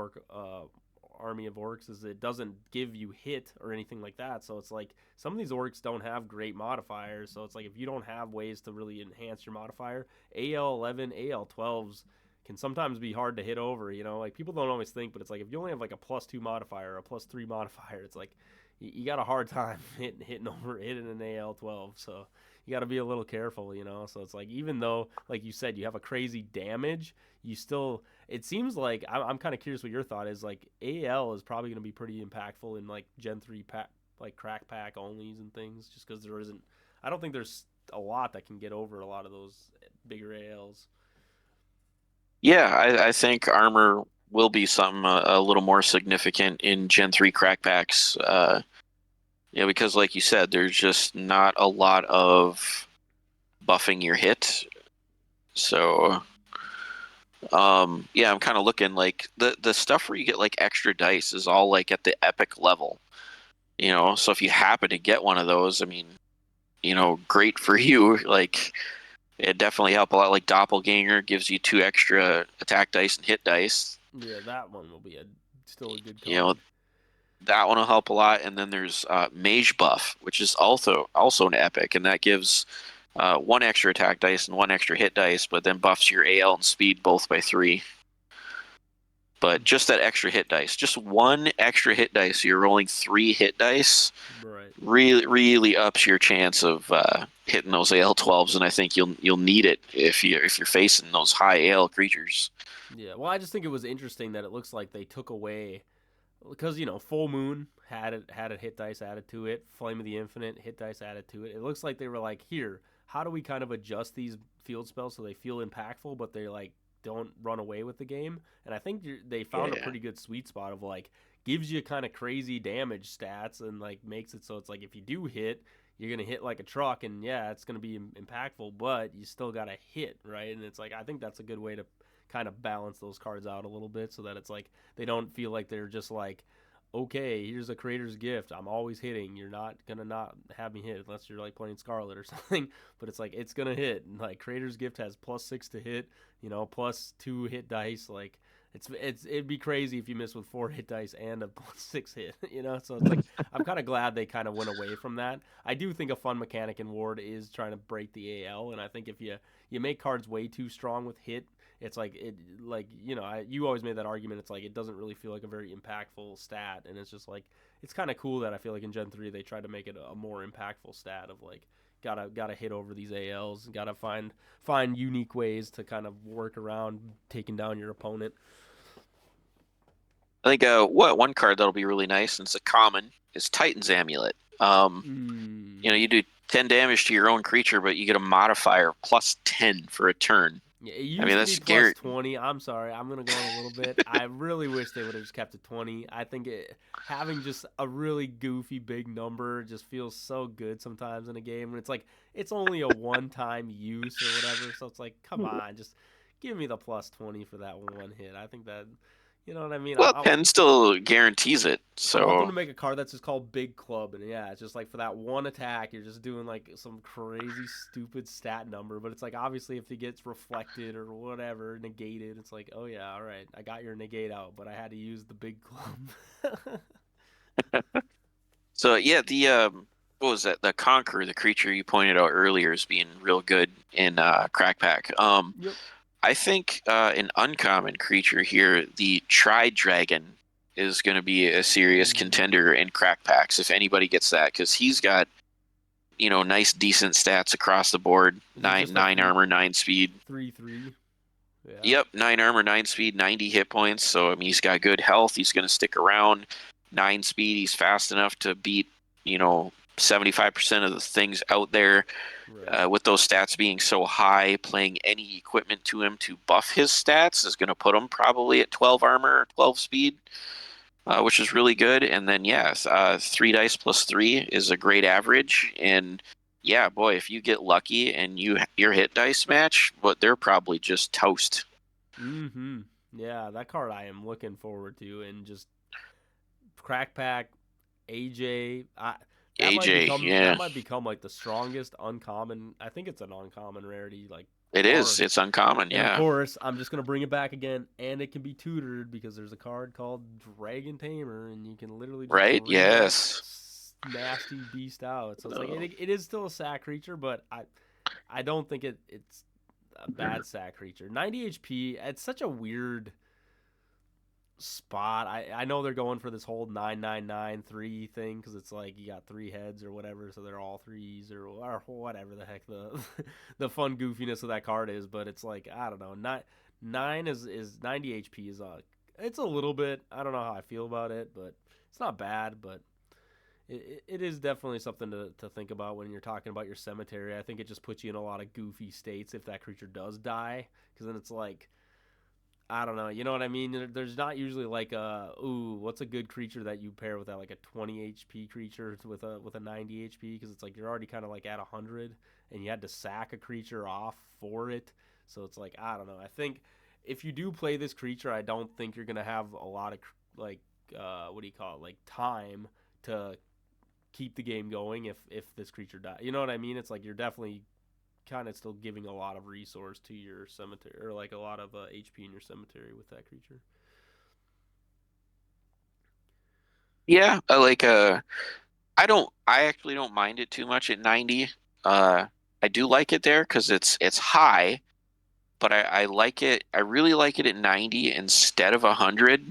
A: Army of Orcs is it doesn't give you hit or anything like that. So it's like some of these orcs don't have great modifiers. So it's like if you don't have ways to really enhance your modifier, AL 11, AL 12s can sometimes be hard to hit over. Like people don't always think, but it's like if you only have like a +2 modifier or a +3 modifier, it's like you got a hard time hitting an AL 12. So you got to be a little careful. So it's like even though, like you said, you have a crazy damage, you still. It seems like I'm kind of curious what your thought is. Like AL is probably going to be pretty impactful in like Gen 3 pack, like crack pack onlys and things, just because there isn't. I don't think there's a lot that can get over a lot of those bigger ALs.
C: Yeah, I think armor will be something a little more significant in Gen 3 crack packs. Because like you said, there's just not a lot of buffing your hit. So yeah, I'm kind of looking like the stuff where you get like extra dice is all like at the epic level, So if you happen to get one of those, I mean, great for you. Like it definitely help a lot. Like Doppelganger gives you two extra attack dice and hit dice.
A: Yeah, that one will be still a good
C: You know
A: card.
C: that one will help a lot. And then there's Mage Buff, which is also an epic, and that gives one extra attack dice and one extra hit dice, but then buffs your AL and speed both by 3. But just that extra hit dice, just one extra hit dice, so you're rolling 3 hit dice,
A: Right.
C: really really ups your chance of hitting those AL 12s, and I think you'll need it if you're facing those high AL creatures.
A: Yeah. Well, I just think it was interesting that it looks like they took away because Full Moon had a hit dice added to it, Flame of the Infinite hit dice added to it. It looks like they were like, here, how do we kind of adjust these field spells so they feel impactful, but they like don't run away with the game? And I think they found a
C: Yeah,
A: pretty good sweet spot of like gives you kind of crazy damage stats and like makes it so it's like if you do hit, you're gonna hit like a truck, and yeah, it's gonna be impactful, but you still gotta hit, right? And it's like I think that's a good way to kind of balance those cards out a little bit so that it's like they don't feel like they're just like, okay, here's a creator's gift. I'm always hitting. You're not gonna not have me hit unless you're like playing Scarlet or something. But it's like it's gonna hit. And like creator's gift has +6 to hit. +2 hit dice. Like it'd be crazy if you miss with 4 hit dice and a +6 hit. So it's like I'm kind of glad they kind of went away from that. I do think a fun mechanic in Ward is trying to break the AL, and I think if you make cards way too strong with hit, it's like you always made that argument. It's like it doesn't really feel like a very impactful stat, and it's just like it's kind of cool that I feel like in Gen 3 they tried to make it a more impactful stat of like gotta hit over these ALs, gotta find unique ways to kind of work around taking down your opponent.
C: I think what one card that'll be really nice, and it's a common, is Titan's Amulet. You do 10 damage to your own creature, but you get a modifier +10 for a turn.
A: Yeah, it
C: I mean,
A: used to be
C: that's
A: plus
C: Garrett.
A: 20. I'm sorry. I'm going to go on a little bit. I really wish they would have just kept it 20. I think having just a really goofy big number just feels so good sometimes in a game. And it's like, it's only a one time use or whatever. So it's like, come on, just give me the plus 20 for that one hit. I think that, you know what I mean.
C: Well, 10 still guarantees it.
A: I want them
C: So
A: to make a card that's just called Big Club, and yeah, it's just like for that one attack, you're just doing like some crazy stupid stat number, but it's like obviously if it gets reflected or whatever, negated, it's like, oh yeah, all right, I got your negate out, but I had to use the Big Club.
C: so yeah, the what was that? The Conqueror, the creature you pointed out earlier, is being real good in Crack Pack.
A: Yep.
C: I think an uncommon creature here, the Tri Dragon, is going to be a serious
A: Ooh.
C: contender in Crack Packs if anybody gets that, because he's got nice decent stats across the board.
A: Is it just a
C: Nine armor, 9 speed.
A: 3/3? Yeah.
C: Yep, 9 armor, 9 speed, 90 hit points. So I mean, he's got good health. He's going to stick around. 9 speed. He's fast enough to beat 75% of the things out there.
A: Right.
C: With those stats being so high, playing any equipment to him to buff his stats is going to put him probably at 12 armor or 12 speed, which is really good. And then, yes, 3 dice plus 3 is a great average. And yeah, boy, if you get lucky and your hit dice match, but they're probably just toast.
A: Mm-hmm. Yeah, that card I am looking forward to, and just Crack Pack, AJ. That might
C: AJ,
A: become
C: yeah,
A: like the strongest uncommon. I think it's an uncommon rarity like
C: it is.
A: card.
C: It's uncommon,
A: And of
C: yeah.
A: course, I'm just gonna bring it back again, and it can be tutored because there's a card called Dragon Tamer, and you can literally just
C: Right?
A: bring that
C: Yes.
A: nasty beast out. So it's like
C: No.
A: it is still a sack creature, but I don't think it's a bad sack creature. 90 HP. It's such a weird spot. I know they're going for this whole 9993 thing because it's like you got 3 heads or whatever, so they're all threes or whatever the heck the the fun goofiness of that card is. But it's like I don't know. Nine is 90 HP is it's a little bit. I don't know how I feel about it, but it's not bad. But it is definitely something to think about when you're talking about your cemetery. I think it just puts you in a lot of goofy states if that creature does die, because then it's like I don't know. You know what I mean? There's not usually like what's a good creature that you pair with that, like a 20 HP creature with a 90 HP, because it's like you're already kind of like at 100 and you had to sack a creature off for it. So it's like I don't know. I think if you do play this creature, I don't think you're going to have a lot of like what do you call it? Like time to keep the game going if this creature dies. You know what I mean? It's like you're definitely kind of still giving a lot of resource to your cemetery, or like a lot of HP in your cemetery with that creature.
C: Yeah, I actually don't mind it too much at 90. I do like it there because it's high, but I like it. I really like it at 90 instead of 100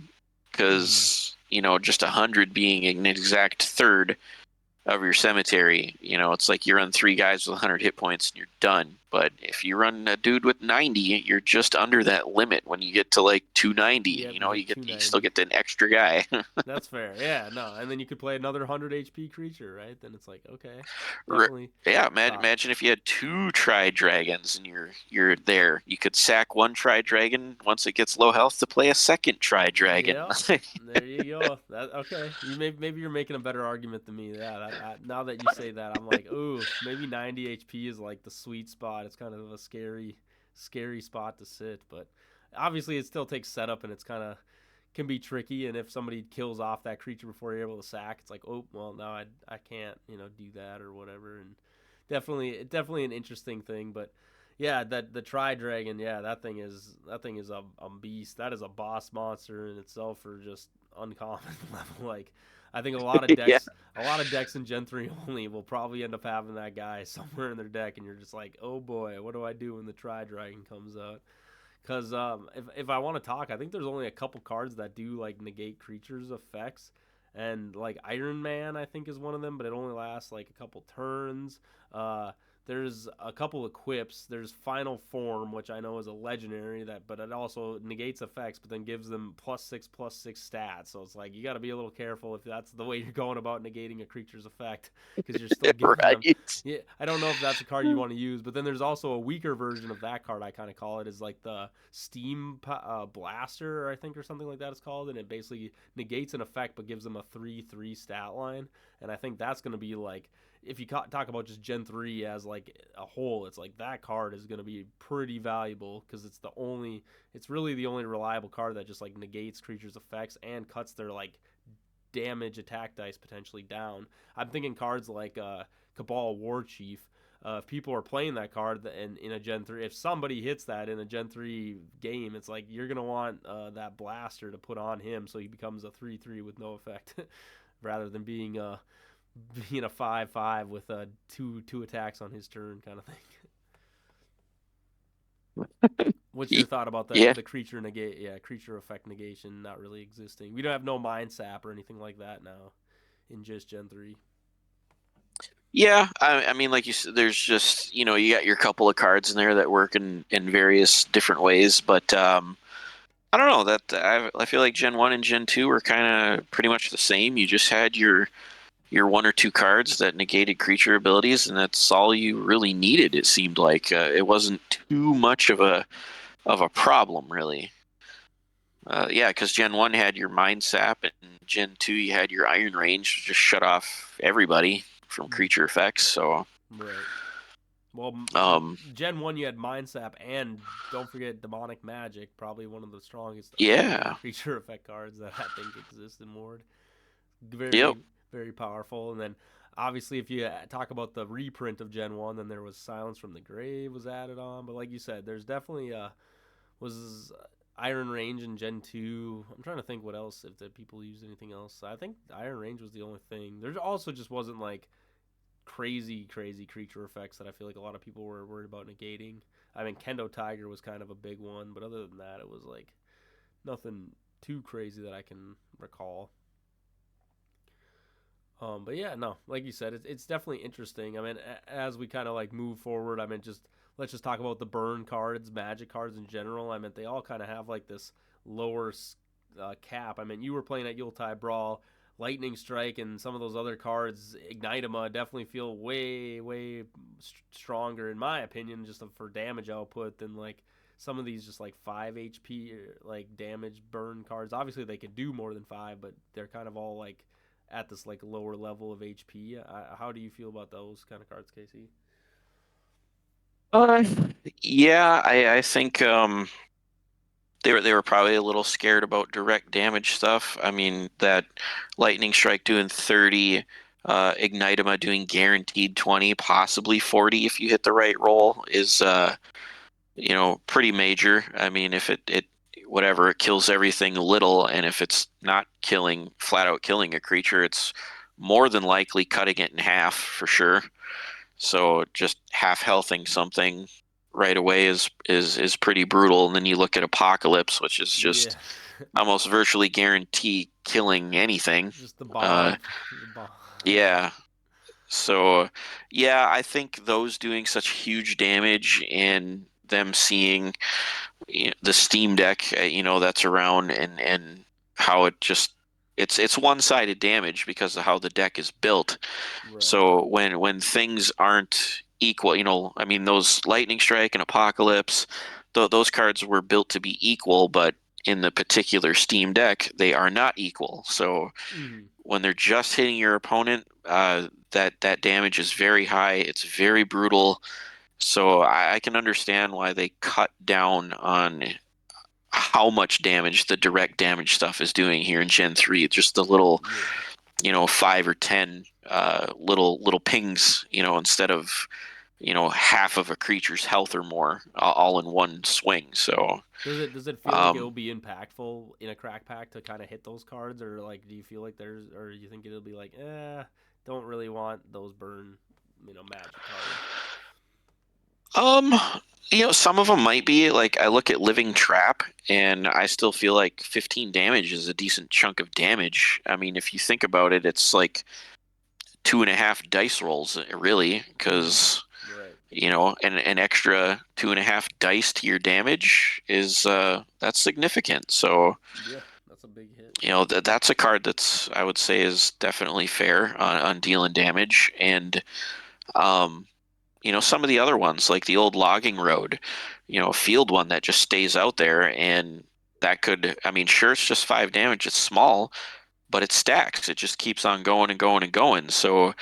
A: Mm-hmm.
C: because just 100 being an exact third of your cemetery. It's like you run 3 guys with 100 hit points and you're done. But if you run a dude with 90, you're just under that limit when you get to like 290.
A: Yep, you hit
C: You still
A: 290.
C: get an extra guy.
A: That's fair. Yeah, no, and then you could play another 100 HP creature, right? Then it's like okay,
C: R-
A: definitely
C: Yeah,
A: top.
C: imagine if you had 2 Tri Dragons and you're there. You could sack one Tri Dragon once it gets low health to play a second Tri Dragon.
A: Yeah, there you go. That okay. Maybe you're making a better argument than me. Yeah, now that you say that, I'm like, ooh, maybe 90 HP is like the sweet spot. It's kind of a scary spot to sit, but obviously it still takes setup and it's kind of can be tricky. And if somebody kills off that creature before you're able to sack, it's like, oh well, now I can't do that or whatever. And definitely an interesting thing, but yeah, that the Tri Dragon, yeah, that thing is a beast. That is a boss monster in itself for just uncommon level. Like I think
C: Yeah,
A: a lot of decks in Gen 3 only will probably end up having that guy somewhere in their deck, and you're just like, oh boy, what do I do when the Tri Dragon comes out? Because if I want to talk, I think there's only a couple cards that do like negate creatures effects, and like Iron Man, I think is one of them, but it only lasts like a couple turns. Uh, there's a couple equips. There's Final Form, which I know is a legendary but it also negates effects, but then gives them +6/+6 stats. So it's like you got to be a little careful if that's the way you're going about negating a creature's effect, because you're still giving them.
C: right.
A: Yeah, I don't know if that's a card you want to use, but then there's also a weaker version of that card. I kind of call it is like the Steam Blaster, I think, or something like that. It's called, and it basically negates an effect but gives them a 3/3 stat line. And I think that's going to be like if you talk about just Gen 3 as like like a whole, it's like that card is going to be pretty valuable because it's really the only reliable card that just like negates creatures' effects and cuts their like damage attack dice potentially down. I'm thinking cards like Cabal War Chief. If people are playing that card and in a Gen 3, if somebody hits that in a Gen 3 game, it's like you're going to want that blaster to put on him so he becomes a 3/3 with no effect rather than being a 5/5 with two attacks on his turn kind of thing. What's your thought about
C: Yeah.
A: the creature negate? Yeah, creature effect negation not really existing. We don't have no mind sap or anything like that now in just Gen 3.
C: Yeah, I mean, like you said, there's just, you got your couple of cards in there that work in various different ways, but I don't know that I feel like Gen 1 and Gen 2 were kind of pretty much the same. You just had your one or two cards that negated creature abilities, and that's all you really needed. It seemed like it wasn't too much of a problem, really. Yeah, because Gen 1 had your Mind Sap, and Gen 2 you had your Iron Range, just shut off everybody from creature effects. So,
A: Right. Well,
C: um,
A: Gen 1 you had Mind Sap and don't forget Demonic Magic, probably one of the strongest avoid
C: yeah,
A: creature effect cards that I think exist in Mord.
C: yep,
A: Very, very powerful. And then obviously if you talk about the reprint of Gen 1, then there was Silence from the Grave was added on. But like you said, there's definitely was Iron Range in Gen 2. I'm trying to think what else, if the people used anything else. I think Iron Range was the only thing. There also just wasn't like crazy creature effects that I feel like a lot of people were worried about negating. I mean, Kendo Tiger was kind of a big one, but other than that, it was like nothing too crazy that I can recall. But yeah, no, like you said, it's definitely interesting. I mean, as we kind of like move forward, I mean, just let's just talk about the burn cards, magic cards in general. I mean, they all kind of have like this lower cap. I mean, you were playing at Yuletide Brawl, Lightning Strike, and some of those other cards, Ignitema, definitely feel way stronger in my opinion, just for damage output than like some of these just like 5 HP like damage burn cards. Obviously, they could do more than 5, but they're kind of all like at this like lower level of HP. How do you feel about those kind of cards, Casey?
C: uh, yeah. I think they were probably a little scared about direct damage stuff. I mean, that Lightning Strike doing 30, Ignitema doing guaranteed 20, possibly 40 if you hit the right roll is pretty major. I mean, if it whatever, it kills everything little, and if it's not killing, flat out killing a creature, it's more than likely cutting it in half for sure. So just half healthing something right away is pretty brutal. And then you look at Apocalypse, which is
A: Yeah,
C: just almost virtually guarantee killing anything.
A: just the
C: Uh,
A: bomb, the bomb.
C: yeah. So, yeah, I think those doing such huge damage and them seeing the Steam Deck, that's around and how it's one-sided damage because of how the deck is built.
A: Right.
C: So when things aren't equal, I mean those Lightning Strike and Apocalypse, those cards were built to be equal, but in the particular Steam Deck, they are not equal. So
A: Mm-hmm.
C: when they're just hitting your opponent, that damage is very high. It's very brutal. So I can understand why they cut down on how much damage the direct damage stuff is doing here in Gen 3. Just the little,
A: Yeah.
C: 5 or 10 little pings, instead of, half of a creature's health or more, all in one swing. So,
A: Does it feel like it'll
C: um,
A: be impactful in a crack pack to kind of hit those cards, or like do you feel like or you think it'll be like, don't really want those burn, magic cards?
C: um, some of them might be like I look at Living Trap and I still feel like 15 damage is a decent chunk of damage. I mean, if you think about it, it's like 2.5 dice rolls, really,
A: Mm-hmm.
C: because
A: Right.
C: an extra 2.5 dice to your damage is that's significant. So
A: Yeah, that's a big hit.
C: that's a card that's I would say is definitely fair on dealing damage, and um, some of the other ones like the old Logging Road, a field one that just stays out there, and that could, I mean, sure, it's just 5 damage, it's small, but it stacks. It just keeps on going and going and going. So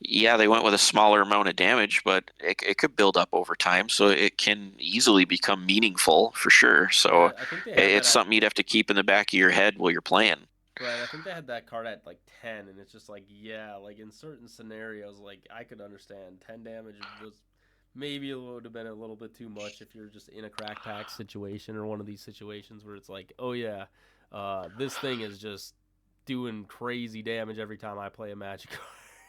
C: yeah, they went with a smaller amount of damage, but it could build up over time, so it can easily become meaningful for sure. So
A: Yeah, I think they had that
C: it's
A: at
C: something you'd have to keep in the back of your head while you're playing.
A: right. I think they had that card at like 10, and it's just like yeah, like in certain scenarios, like I could understand 10 damage was maybe it would have been a little bit too much if you're just in a crack pack situation or one of these situations where it's like oh yeah, this thing is just doing crazy damage every time I play a magic card.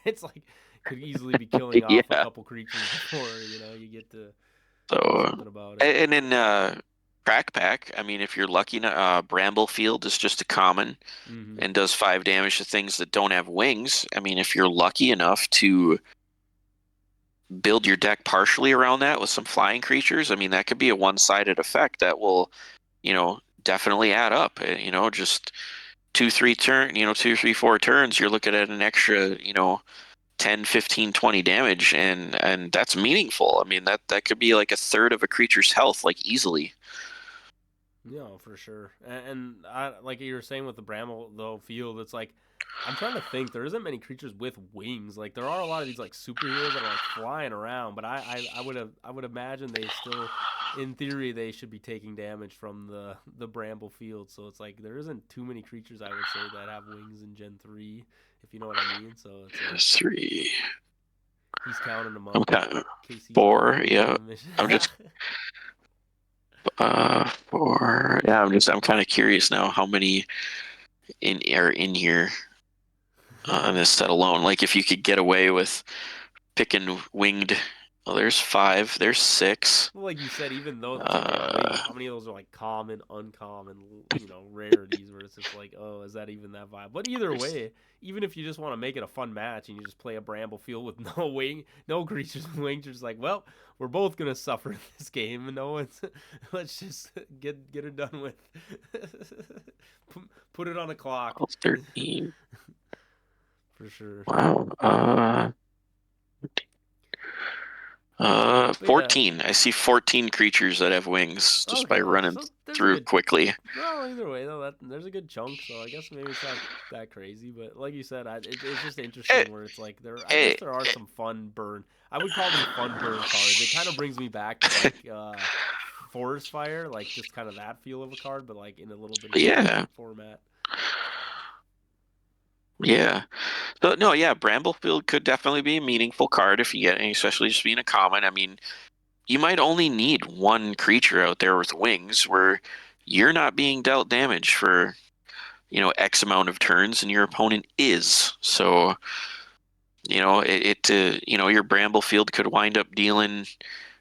A: It's like could easily be killing off a
C: Yeah.
A: couple creatures before you get to do
C: So,
A: something about it.
C: and then crack pack. I mean, if you're lucky, Bramble Field is just a common
A: Mm-hmm.
C: and does 5 damage to things that don't have wings. I mean, if you're lucky enough to build your deck partially around that with some flying creatures, I mean, that could be a one-sided effect that will, definitely add up. Just 2, 3 turn, 2, 3, 4 turns, you're looking at an extra, 10, 15, 20 damage, and that's meaningful. I mean, that could be like a third of a creature's health, like easily.
A: Yeah, for sure. And I, like you were saying with the Bramble though field, it's like I'm trying to think. There isn't many creatures with wings. Like there are a lot of these like superheroes that are like flying around, but I would imagine they still, in theory, they should be taking damage from the Bramble field. So it's like there isn't too many creatures I would say that have wings in Gen 3, if you know what I mean. So it's like
C: 3.
A: he's counting them
C: I'm
A: up
C: kind of
A: in case he's playing
C: 4.
A: one
C: Yeah,
A: during the mission.
C: I'm just 4. Yeah, I'm kind of curious now how many in are in here on this set alone. Like if you could get away with picking winged. Well, there's 5. There's 6.
A: Well, like you said, even though it's only a wing,
C: Uh,
A: how many of those are like common, uncommon, rarities where it's just like, oh, is that even that vibe? But either
C: there's
A: way, even if you just want to make it a fun match and you just play a Bramble field with no wing, no creatures with wings, you're just like, well, we're both gonna suffer in this game, and no one's. Let's just get it done with. Put it on a clock,
C: 12, 13.
A: for sure.
C: Wow. 14. I see 14 creatures that have wings just by
A: Okay,
C: running
A: so there's a
C: through
A: good.
C: quickly.
A: Well, either way though, there's a good chunk. So I guess maybe it's not that crazy. But like you said, it's just
C: Eh,
A: interesting where it's like there. I guess
C: eh,
A: there are
C: eh,
A: some fun burn. I would call them fun burn cards. It kind of brings me back to like Forest Fire, like just kind of that feel of a card, but like in a little bit more
C: yeah,
A: unique format.
C: yeah. So no, yeah, Bramblefield could definitely be a meaningful card if you get any, especially just being a common. I mean, you might only need one creature out there with wings where you're not being dealt damage for, X amount of turns and your opponent is. So, your Bramblefield could wind up dealing,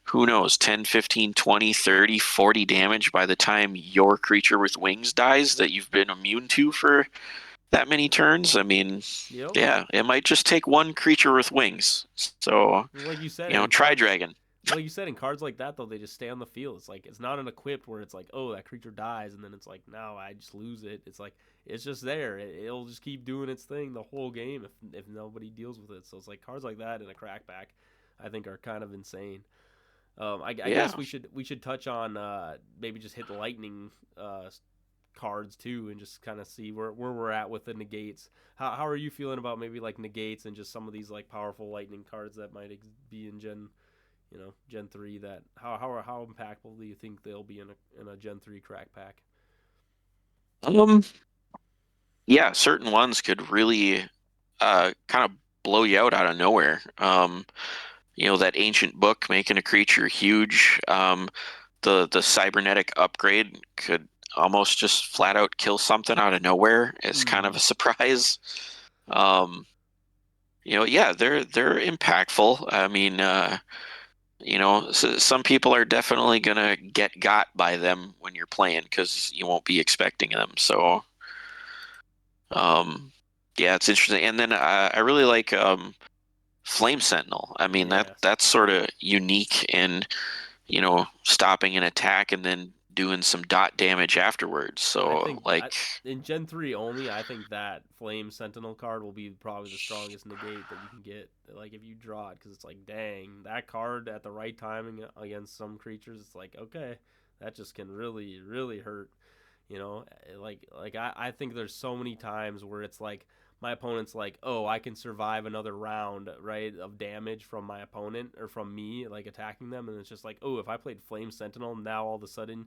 C: who knows, 10, 15, 20, 30, 40 damage by the time your creature with wings dies that you've been immune to for that many turns. I mean,
A: Yep.
C: yeah, it might just take one creature with wings. So,
A: Like you said, in
C: Tri
A: cards
C: Dragon.
A: Like you said, in cards like that though, they just stay on the field. It's like it's not an equipped where it's like, oh, that creature dies, and then it's like, no, I just lose it. It's like it's just there. It'll just keep doing its thing the whole game if nobody deals with it. So it's like cards like that in a crackback, I think are kind of insane. I
C: Yeah.
A: guess we should touch on maybe just hit lightning cards too, and just kind of see where we're at with the negates. How are you feeling about maybe like negates and just some of these like powerful lightning cards that might be in Gen 3 that how impactful do you think they'll be in a Gen 3 crack pack?
C: Um, yeah, certain ones could really kind of blow you out of nowhere. That ancient book making a creature huge. The cybernetic upgrade could almost just flat out kill something out of nowhere. It's kind of
A: Mm-hmm.
C: a surprise. Um, yeah, they're impactful. I mean, some people are definitely gonna get got by them when you're playing because you won't be expecting them. So, um, yeah, it's interesting. And then I really like Flame Sentinel. I mean
A: Yes.
C: that's sort of unique in stopping an attack and then doing some dot damage afterwards.
A: I
C: So
A: think
C: like,
A: in Gen 3 only, I think that Flame Sentinel card will be probably the strongest negate that you can get. Like if you draw it, because it's like, dang, that card at the right timing against some creatures, it's like, okay, that just can really, really hurt. Like I think there's so many times where it's like my opponent's like, oh, I can survive another round, right, of damage from my opponent or from me, like attacking them, and it's just like, oh, if I played Flame Sentinel, now all of a sudden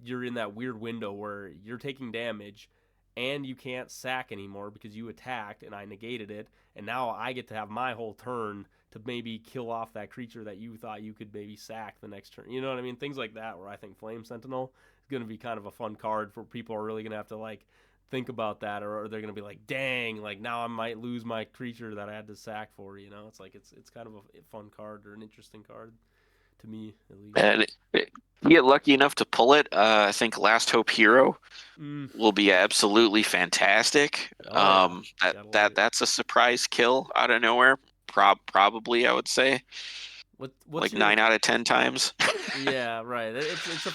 A: you're in that weird window where you're taking damage and you can't sack anymore because you attacked and I negated it, and now I get to have my whole turn to maybe kill off that creature that you thought you could maybe sack the next turn. You know what I mean? Things like that where I think Flame Sentinel is going to be kind of a fun card for people are really going to have to like think about that, or they're going to be like, dang, like now I might lose my creature that I had to sack for. You know, it's like it's kind of a fun card or an interesting card to me at least.
C: And you get lucky enough to pull it. I think Last Hope Hero
A: Mm.
C: will be absolutely fantastic.
A: Oh yeah, gotta love it.
C: That's a surprise kill out of nowhere. Probably, I would say,
A: What's
C: like
A: your
C: 9 out of 10 times.
A: yeah, right. It's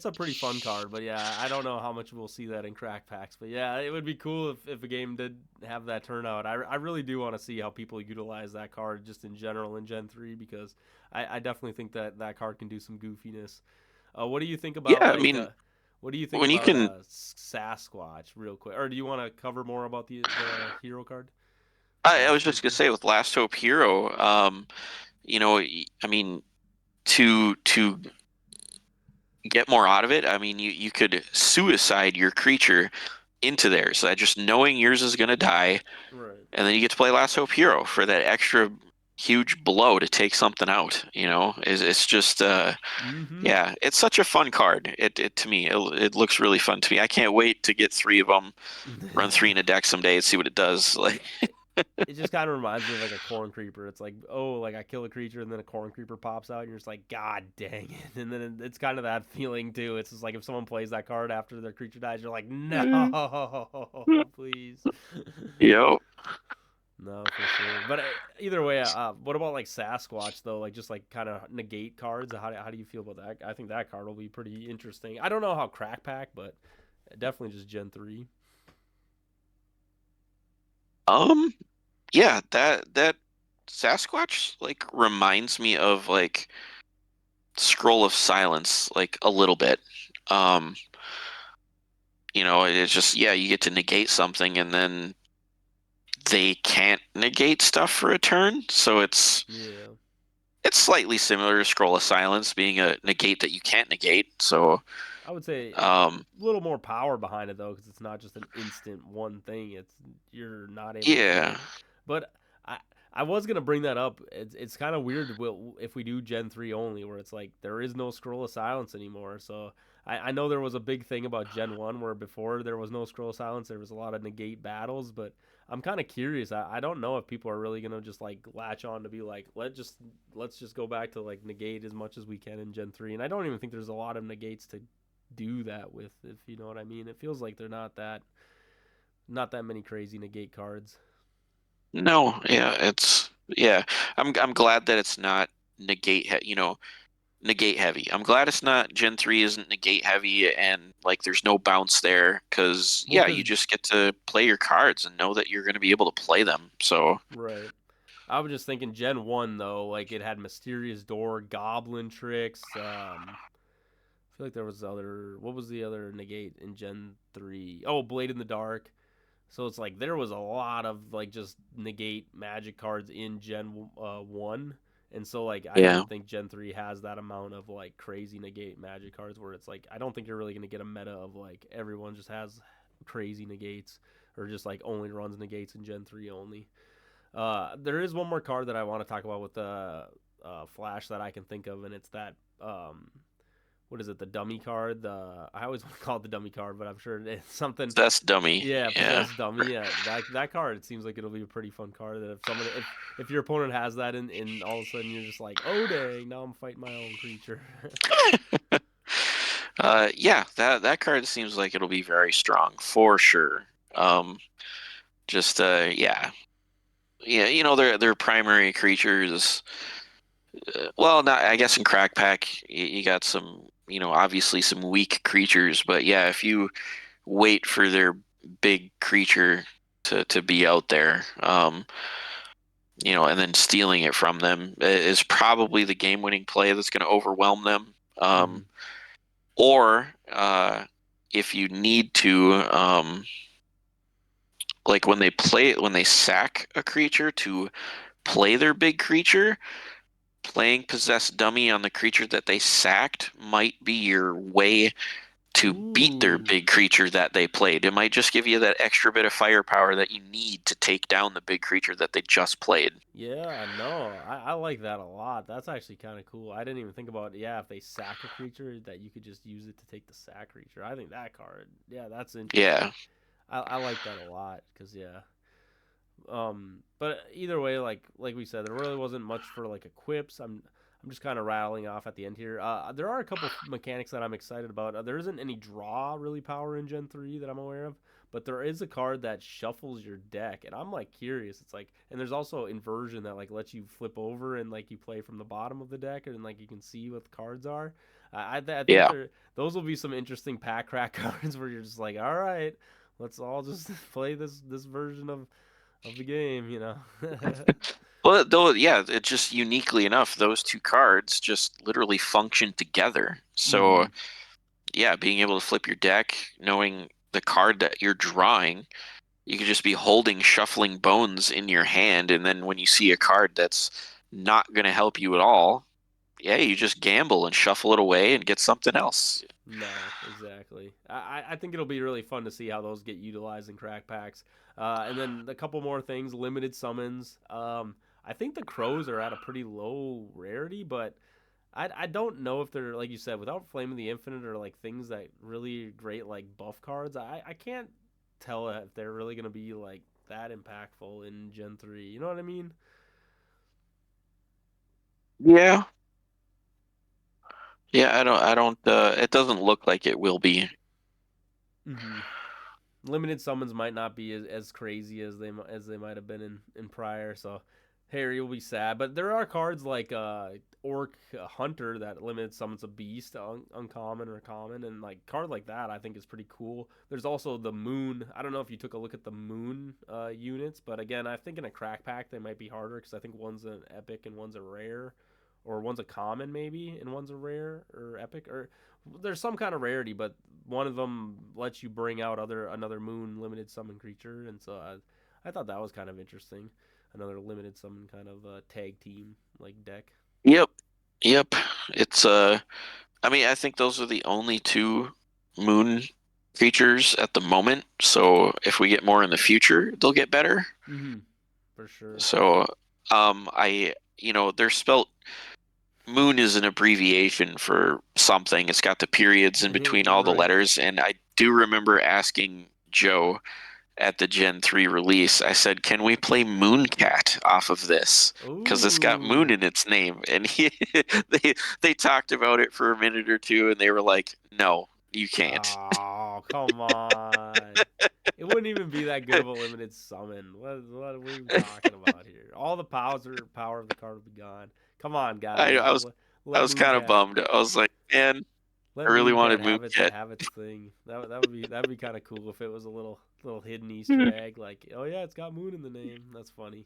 A: a pretty fun card, but yeah, I don't know how much we'll see that in crack packs. But yeah, it would be cool if a game did have that turnout. I really do want to see how people utilize that card just in general in Gen 3 because I definitely think that that card can do some goofiness. What do you think
C: Yeah,
A: about
C: I mean,
A: what do you think
C: when you
A: about
C: can,
A: Sasquatch real quick? Or do you want to cover more about the hero card?
C: I was just gonna
A: Creature?
C: say with Last Hope Hero, I mean, to get more out of it, I mean, you could suicide your creature into there, so that just knowing yours is gonna die,
A: Right.
C: and then you get to play Last Hope Hero for that extra huge blow to take something out. It's just
A: Mm-hmm.
C: yeah, it's such a fun card. It to me, it looks really fun to me. I can't wait to get three of them, run three in a deck someday and see what it does. Like,
A: It just kind of reminds me of like a corn creeper. It's like, oh, like I kill a creature and then a corn creeper pops out, and you're just like, God dang it! And then it's kind of that feeling too. It's just like if someone plays that card after their creature dies, you're like, no, please.
C: yo,
A: No, for sure. But either way, what about like Sasquatch though? Like just like kind of negate cards. How do you feel about that? I think that card will be pretty interesting. I don't know how crack pack, but definitely just Gen 3.
C: um, yeah, that Sasquatch like reminds me of like Scroll of Silence like a little bit. Um, it's just yeah, you get to negate something and then they can't negate stuff for a turn, so
A: Yeah.
C: it's slightly similar to Scroll of Silence being a negate that you can't negate. So,
A: I would say
C: um,
A: a little more power behind it though, because it's not just an instant one thing. It's you're not able to kill
C: yeah,
A: it. But I I was gonna bring that up. It's kind of weird if we do Gen 3 only, where it's like there is no Scroll of Silence anymore. So I know there was a big thing about Gen 1 where before there was no Scroll of Silence, there was a lot of negate battles, but I'm kind of curious. I don't know if people are really gonna just like latch on to be like let's just go back to like negate as much as we can in Gen 3. And I don't even think there's a lot of negates to do that with, if you know what I mean. It feels like they're not that many crazy negate cards.
C: no, yeah, yeah. I'm glad that it's not negate heavy. I'm glad it's not Gen 3 isn't negate heavy and like there's no bounce there because
A: Well,
C: yeah,
A: cuz
C: you just get to play your cards and know that you're going to be able to play them. So,
A: right. I was just thinking Gen 1 though, like it had Mysterious Door, Goblin Tricks, I feel like there was other what was the other negate in Gen 3? Oh, Blade in the Dark. So it's like there was a lot of like just negate magic cards in Gen 1. And so like I
C: yeah.
A: don't think Gen 3 has that amount of like crazy negate magic cards where it's like I don't think you're really going to get a meta of like everyone just has crazy negates or just like only runs negates in Gen 3 only. There is one more card that I want to talk about with the Flash that I can think of, and it's that what is it? The dummy card. I always want to call it the dummy card, but I'm sure it's something.
C: That's dummy.
A: Yeah,
C: Yeah.
A: possessed dummy. Yeah, that card. It seems like it'll be a pretty fun card. That if your opponent has that and all of a sudden you're just like, oh dang, now I'm fighting my own creature.
C: Yeah, that card seems like it'll be very strong for sure. Um, just yeah, yeah. Their primary creatures. Well, not I guess in Crack Pack you got some obviously some weak creatures, but yeah, if you wait for their big creature to be out there, and then stealing it from them is probably the game-winning play that's going to overwhelm them.
A: Mm-hmm.
C: Or if you need to, like when they sack a creature to play their big creature, playing possessed dummy on the creature that they sacked might be your way to beat their
A: Ooh.
C: big creature that they played. It might just give you that extra bit of firepower that you need to take down the big creature that they just played.
A: Yeah, no, I like that a lot. That's actually kind of cool. I didn't even think about, yeah, if they sack a creature, that you could just use it to take the sack creature. I think that card, yeah, that's
C: Yeah.
A: interesting. I like that a lot because, yeah. But either way, like we said, there really wasn't much for like equips. I'm just kind of rattling off at the end here. There are a couple mechanics that I'm excited about. There isn't any draw really power in Gen 3 that I'm aware of, but there is a card that shuffles your deck, and I'm like curious. It's like, and there's also inversion that like lets you flip over and like you play from the bottom of the deck, and like you can see what the cards are. I think
C: Yeah.
A: those will be some interesting pack crack cards where you're just like, all right, let's all just play this version of the game, you know.
C: Well, though, yeah, it just uniquely enough, those two cards just literally function together. So,
A: Hmm.
C: yeah, being able to flip your deck, knowing the card that you're drawing, you could just be holding Shuffling Bones in your hand, and then when you see a card that's not going to help you at all, yeah, you just gamble and shuffle it away and get something else.
A: No, exactly. I think it'll be really fun to see how those get utilized in crack packs. And then a couple more things, limited summons. I think the crows are at a pretty low rarity, but I don't know if they're, like you said, without Flame of the Infinite or like things that really great like buff cards. I can't tell if they're really gonna be like that impactful in Gen 3. You know what I mean?
C: Yeah. Yeah, I don't, it doesn't look like it will be.
A: Mm-hmm. Limited summons might not be as crazy as they might have been in prior. So Harry will be sad, but there are cards like Orc Hunter that limited summons a beast, uncommon or common, and like card like that I think is pretty cool. There's also the Moon. I don't know if you took a look at the Moon units, but again, I think in a crack pack they might be harder because I think one's an epic and one's a rare, or one's a common maybe and one's a rare or epic, or there's some kind of rarity, but one of them lets you bring out another moon limited summon creature, and so I thought that was kind of interesting. Another limited summon kind of tag team like deck.
C: Yep. Yep. It's, I mean, I think those are the only two moon creatures at the moment. So if we get more in the future, they'll get better.
A: Mm-hmm. For sure.
C: So, they're spelt moon is an abbreviation for something. It's got the periods in between all the
A: Right.
C: letters. And I do remember asking Joe at the Gen 3 release, I said, "Can we play Mooncat off of this? Because it's got moon
A: Ooh.
C: in its name." And they talked about it for a minute or two, and they were like, "No, you can't."
A: Oh, come on. It wouldn't even be that good of a limited summon. What are we talking about here? All the power of the card will be gone. Come on,
C: I,
A: guys.
C: I was I
A: Let
C: was kind of
A: Mooncat
C: bummed. I was like, "Man, I
A: let
C: really wanted
A: Mooncat
C: Mooncat."
A: have its thing. That would be kind of cool if it was a little hidden Easter egg. Like, oh yeah, it's got Moon in the name. That's funny.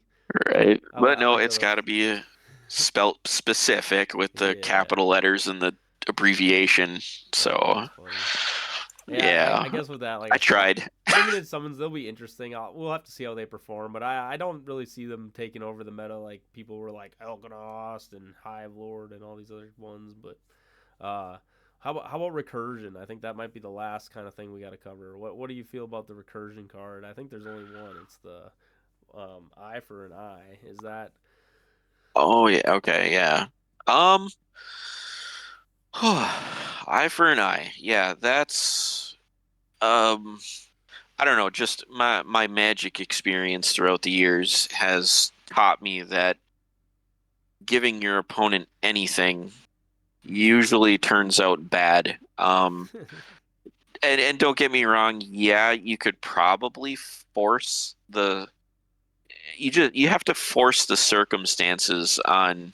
C: Right. But
A: I
C: no,
A: like
C: it's
A: that.
C: got to be spelt specific with the
A: Yeah,
C: capital letters and the abbreviation.
A: that's
C: So,
A: funny. Yeah, I
C: yeah,
A: guess with that, like
C: I
A: I said,
C: tried.
A: limited summons they'll be interesting. We'll have to see how they perform, but I don't really see them taking over the meta like people were like Elganost and Hive Lord and all these other ones. But uh, how about recursion? I think that might be the last kind of thing we got to cover. What do you feel about the recursion card? I think there's only one. It's the eye for an eye. Is that?
C: Oh yeah, okay, yeah. Um, eye for an eye. Yeah, that's um I don't know, just my magic experience throughout the years has taught me that giving your opponent anything usually turns out bad. And don't get me wrong, yeah, you could probably force the you have to force the circumstances on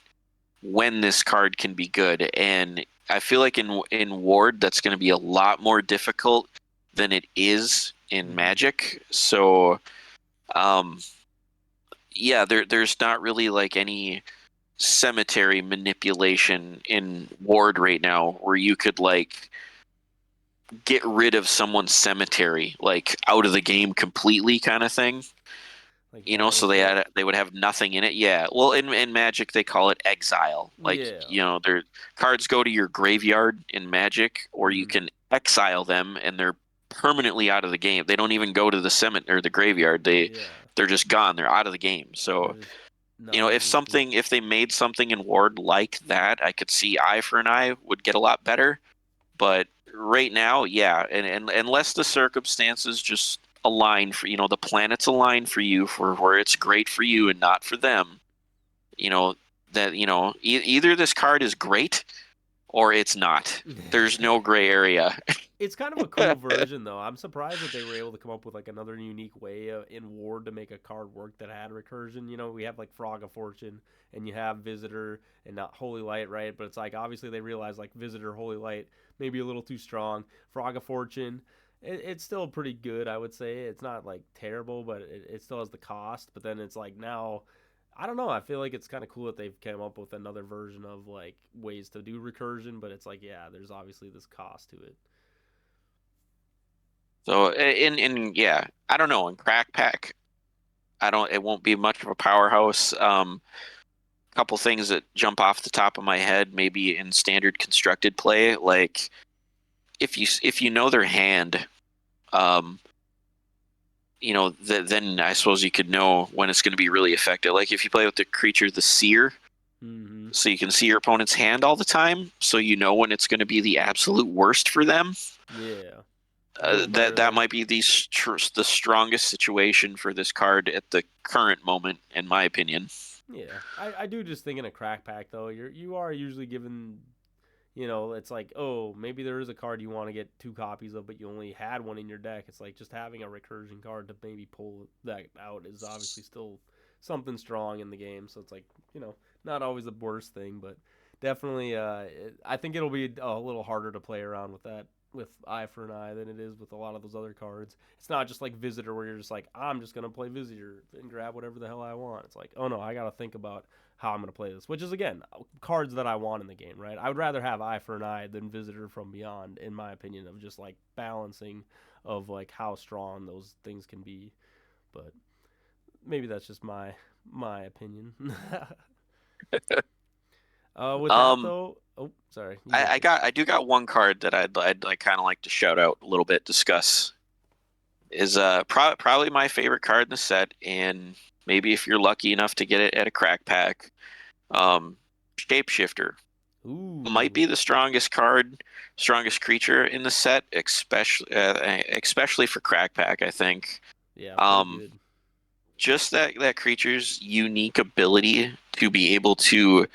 C: when this card can be good, and I feel like in Ward that's going to be a lot more difficult than it is in
A: Hmm.
C: Magic. So, um, yeah, there's not really like any cemetery manipulation in Ward right now where you could like get rid of someone's cemetery, like out of the game completely, kind of thing.
A: Like
C: So
A: banish it.
C: they would have nothing in it. Yeah. Well, in Magic they call it exile. Like,
A: Yeah.
C: their cards go to your graveyard in Magic, or you
A: Mm.
C: can exile them and they're permanently out of the game. They don't even go to the cemetery or the graveyard.
A: Yeah.
C: They're just gone. They're out of the game.
A: They're
C: So,
A: just not existent.
C: if they made something in Ward like that, I could see Eye for an Eye would get a lot better. But right now, yeah, and unless the circumstances just align for, the planets align for you for where it's great for you and not for them, you know, that, either this card is great or it's not. There's no gray area.
A: It's kind of a cool version though. I'm surprised that they were able to come up with like another unique way in Ward to make a card work that had recursion. We have like Frog of Fortune and you have Visitor and not Holy Light, right? But it's like obviously they realized like Visitor, Holy Light maybe a little too strong. Frog of Fortune, it's still pretty good, I would say. It's not like terrible, but it still has the cost. But then it's like now I don't know. I feel like it's kind of cool that they've come up with another version of like ways to do recursion, but it's like yeah, there's obviously this cost to it.
C: So in yeah, I don't know. In Crack Pack, I don't. It won't be much of a powerhouse. Couple things that jump off the top of my head, maybe in standard constructed play, like if you know their hand, um, then I suppose you could know when it's going to be really effective. Like if you play with the creature, the Seer,
A: Mm-hmm.
C: so you can see your opponent's hand all the time, so you know when it's going to be the absolute worst for them.
A: Yeah, a little better
C: That
A: then.
C: might be the strongest situation for this card at the current moment, in my opinion.
A: Yeah, I do just think in a crack pack though, you are usually given, it's like oh maybe there is a card you want to get two copies of, but you only had one in your deck. It's like just having a recursion card to maybe pull that out is obviously still something strong in the game. So it's like not always the worst thing, but definitely I think it'll be a little harder to play around with that with Eye for an Eye than it is with a lot of those other cards. It's not just like Visitor where you're just like I'm just gonna play Visitor and grab whatever the hell I want. It's like oh no, I gotta think about how I'm gonna play this, which is again cards that I want in the game, right? I would rather have Eye for an Eye than Visitor from Beyond, in my opinion, of just like balancing of like how strong those things can be. But maybe that's just my opinion. With that
C: Um,
A: though, oh sorry, you go first.
C: I do got one card that I'd like kind of like to shout out a little bit, discuss. Is probably my favorite card in the set, and maybe if you're lucky enough to get it at a crack pack, um, Shapeshifter might
A: Ooh,
C: be the strongest creature in the set, especially for crack pack, I think.
A: yeah, pretty
C: Um,
A: good.
C: just that creature's unique ability to be able to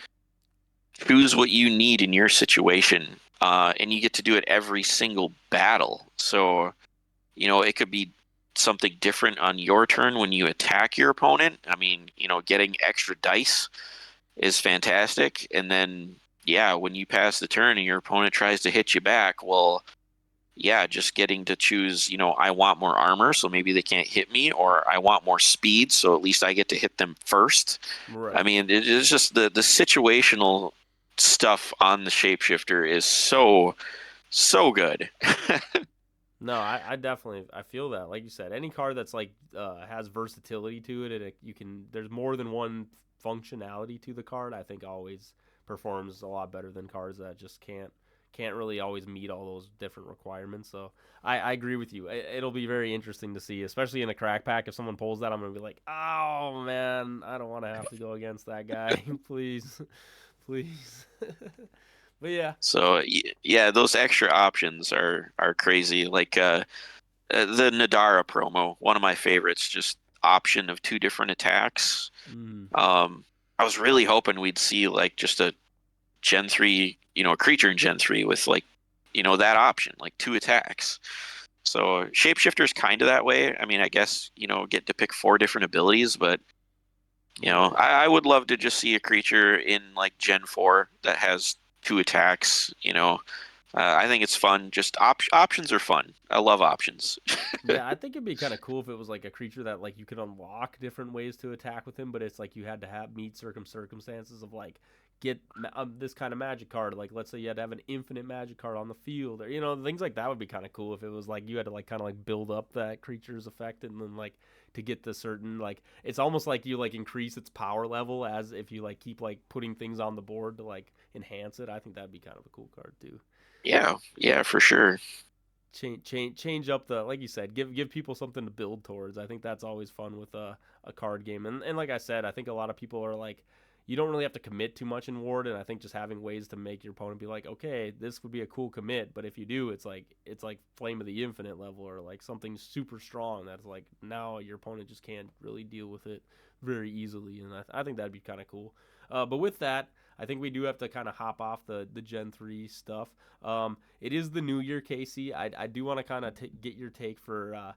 C: choose what you need in your situation, and you get to do it every single battle. So, it could be something different on your turn when you attack your opponent. I mean, getting extra dice is fantastic. And then, yeah, when you pass the turn and your opponent tries to hit you back, well, yeah, just getting to choose, I want more armor, so maybe they can't hit me, or I want more speed, so at least I get to hit them first. I
A: Right.
C: mean, it is just the situational stuff on the shapeshifter is so good.
A: No, I definitely I feel that. Like you said, any card that's like has versatility to it, and you can there's more than one functionality to the card. I think always performs a lot better than cards that just can't really always meet all those different requirements. So I agree with you. It'll be very interesting to see, especially in a crack pack. If someone pulls that, I'm gonna be like, oh man, I don't want to have to go against that guy. Please, please. But yeah,
C: So yeah, those extra options are crazy. Like the Nadara promo, one of my favorites, just option of two different attacks.
A: mm,
C: Um, I was really hoping we'd see like just a Gen 3, creature in Gen 3 with like, that option, like two attacks. So Shapeshifter's kind of that way. I mean, I guess, get to pick four different abilities, but
A: right.
C: I would love to just see a creature in like Gen 4 that has two attacks, I think it's fun. Just options are fun. I love options.
A: Yeah, I think it'd be kind of cool if it was like a creature that like you could unlock different ways to attack with him, but it's like you had to have meet circumstances of like get this kind of magic card. Like, let's say you had to have an infinite magic card on the field, or things like that would be kind of cool if it was like you had to like kind of like build up that creature's effect, and then like to get the certain like it's almost like you like increase its power level as if you like keep like putting things on the board to like enhance it. I think that'd be kind of a cool card too.
C: Yeah, yeah, for sure.
A: Change up the, like you said, give people something to build towards. I think that's always fun with a card game. And like I said, I think a lot of people are like, you don't really have to commit too much in Ward, and I think just having ways to make your opponent be like, okay, this would be a cool commit, but if you do, it's like Flame of the Infinite level, or like something super strong that's like now your opponent just can't really deal with it very easily, and I think that'd be kind of cool. But with that, I think we do have to kind of hop off the Gen 3 stuff. It is the new year, Casey. I do want to kind of get your take for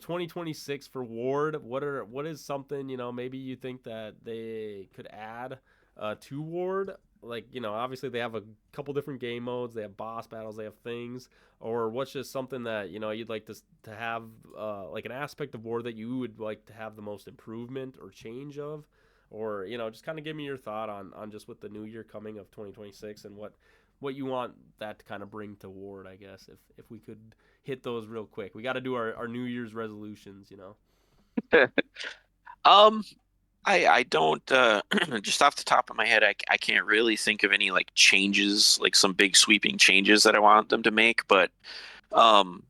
A: 2026 for Ward. What is something maybe you think that they could add to Ward? Like obviously they have a couple different game modes. They have boss battles. They have things. Or what's just something that you'd like to have like an aspect of Ward that you would like to have the most improvement or change of? Or just kind of give me your thought on just with the new year coming of 2026 and what you want that to kind of bring to Ward, I guess, if we could hit those real quick. We got to do our New Year's resolutions.
C: Um, I don't just off the top of my head, I can't really think of any like changes, like some big sweeping changes that I want them to make, but um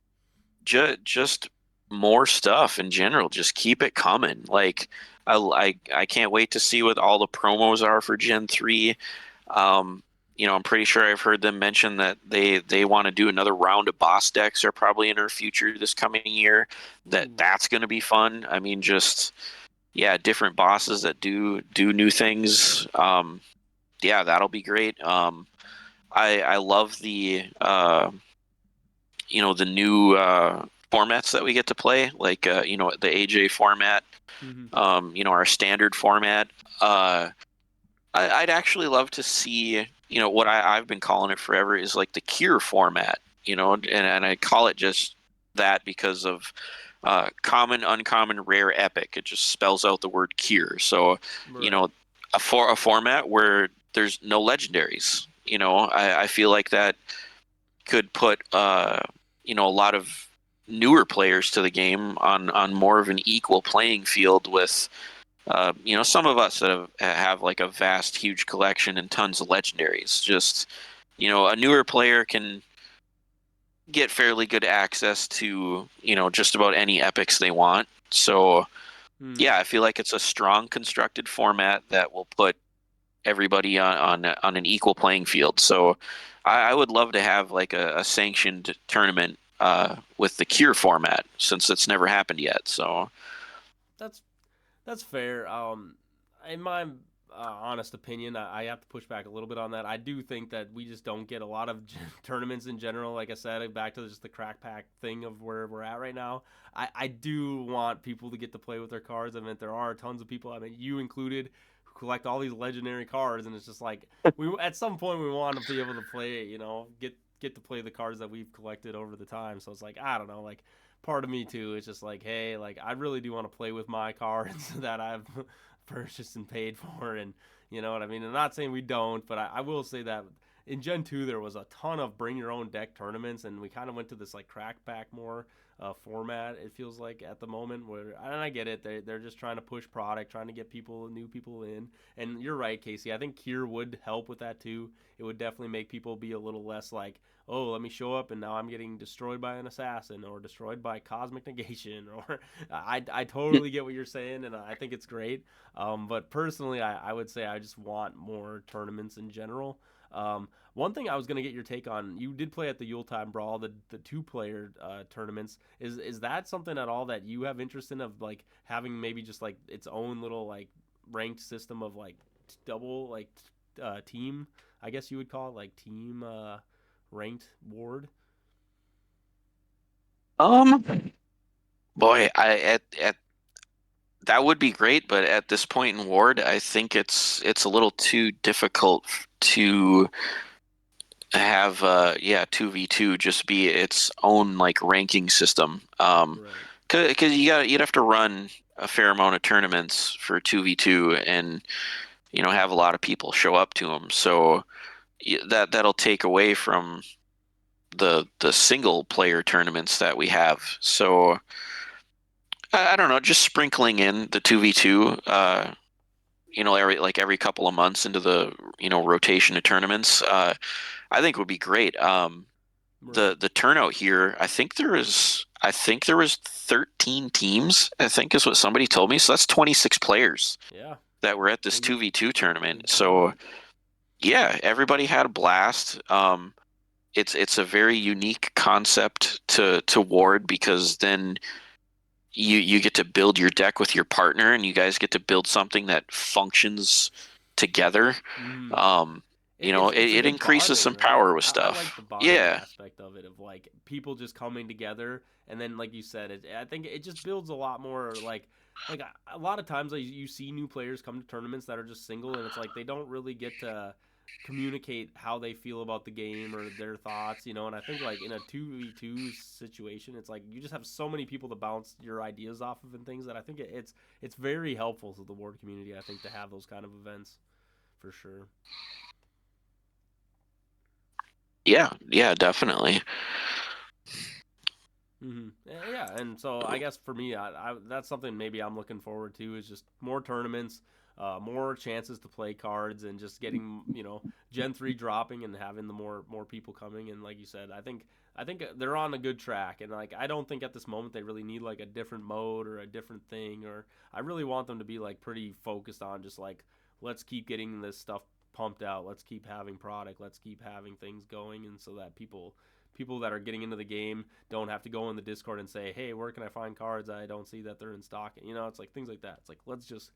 C: just more stuff in general. Just keep it coming. Like I can't wait to see what all the promos are for Gen 3. Um, I'm pretty sure I've heard them mention that they want to do another round of boss decks are probably in our future this coming year.
A: Ooh.
C: That's going to be fun. I mean, just yeah, different bosses that do new things. Yeah, that'll be great. I love the new formats that we get to play, like the AJ format,
A: Mm-hmm.
C: our standard format. I'd actually love to see, what I've been calling it forever is like the cure format, and I call it just that because of common, uncommon, rare, epic. It just spells out the word cure. So, you
A: Right.
C: know, a format where there's no legendaries. I feel like that could put a lot of newer players to the game on more of an equal playing field with some of us that have like a vast, huge collection and tons of legendaries. Just a newer player can get fairly good access to just about any epics they want. So
A: Hmm.
C: yeah, I feel like it's a strong constructed format that will put everybody on an equal playing field. So I would love to have like a sanctioned tournament with the cure format since it's never happened yet. So
A: That's that's fair. In my honest opinion, I have to push back a little bit on that. I do think that we just don't get a lot of tournaments in general. Like I said, back to just the crack pack thing of where we're at right now. I do want people to get to play with their cards. I mean, there are tons of people. I mean, you included, who collect all these legendary cards, and it's just like we at some point we want to be able to play. Get to play the cards that we've collected over the time. So it's like I don't know, like part of me too. It's just like, hey, like I really do want to play with my cards that I've purchased and paid for, and you know what I mean. I'm not saying we don't, but I will say that in Gen 2 there was a ton of bring your own deck tournaments, and we kind of went to this like crack back more format. It feels like at the moment where, and I get it, they're just trying to push product, trying to get new people in. And you're right, Casey. I think Kier would help with that too. It would definitely make people be a little less like, oh, let me show up and now I'm getting destroyed by an assassin or destroyed by cosmic negation. Or I totally get what you're saying, and I think it's great. But personally, I would say I just want more tournaments in general. One thing I was gonna get your take on, you did play at the Yuletide Brawl, the 2 player tournaments. Is that something at all that you have interest in, of like having maybe just like its own little like ranked system of like double like team, I guess you would call it, like team ranked Ward?
C: um boy, I at that would be great, but at this point in Ward, I think it's a little too difficult to have yeah 2v2 just be its own like ranking system.
A: Right.
C: Because you'd have to run a fair amount of tournaments for 2v2, and have a lot of people show up to them. So that'll take away from the single player tournaments that we have. So I don't know, just sprinkling in the 2v2, every couple of months into the rotation of tournaments, I think would be great.
A: Right.
C: The turnout here, I think there was 13 teams, I think is what somebody told me. So that's 26 players
A: Yeah.
C: that were at this
A: Big
C: 2v2 tournament.
A: big
C: So
A: turnout.
C: yeah, everybody had a blast. It's a very unique concept to Ward, because then you get to build your deck with your partner, and you guys get to build something that functions together.
A: Mm-hmm.
C: Um,
A: It's a
C: it
A: good
C: increases
A: bonding,
C: some
A: right?
C: power with
A: I like the
C: stuff.
A: bonding
C: Yeah.
A: aspect of it, of like people just coming together, and then like you said, I think it just builds a lot more like a lot of times like, you see new players come to tournaments that are just single, and it's like they don't really get to communicate how they feel about the game or their thoughts, and I think like in a 2v2 situation, it's like you just have so many people to bounce your ideas off of and things that I think it's very helpful to the Ward community, I think, to have those kind of events for sure.
C: Yeah, definitely.
A: Yeah, and so I guess for me, that's something maybe I'm looking forward to, is just more tournaments, more chances to play cards, and just getting Gen 3 dropping and having the more people coming. And like you said, I think they're on a good track, and like I don't think at this moment they really need like a different mode or a different thing, or I really want them to be like pretty focused on just like, let's keep getting this stuff pumped out, let's keep having product, let's keep having things going, and so that people that are getting into the game don't have to go in the Discord and say, "Hey, where can I find cards? I don't see that they're in stock." It's like things like that. It's like let's just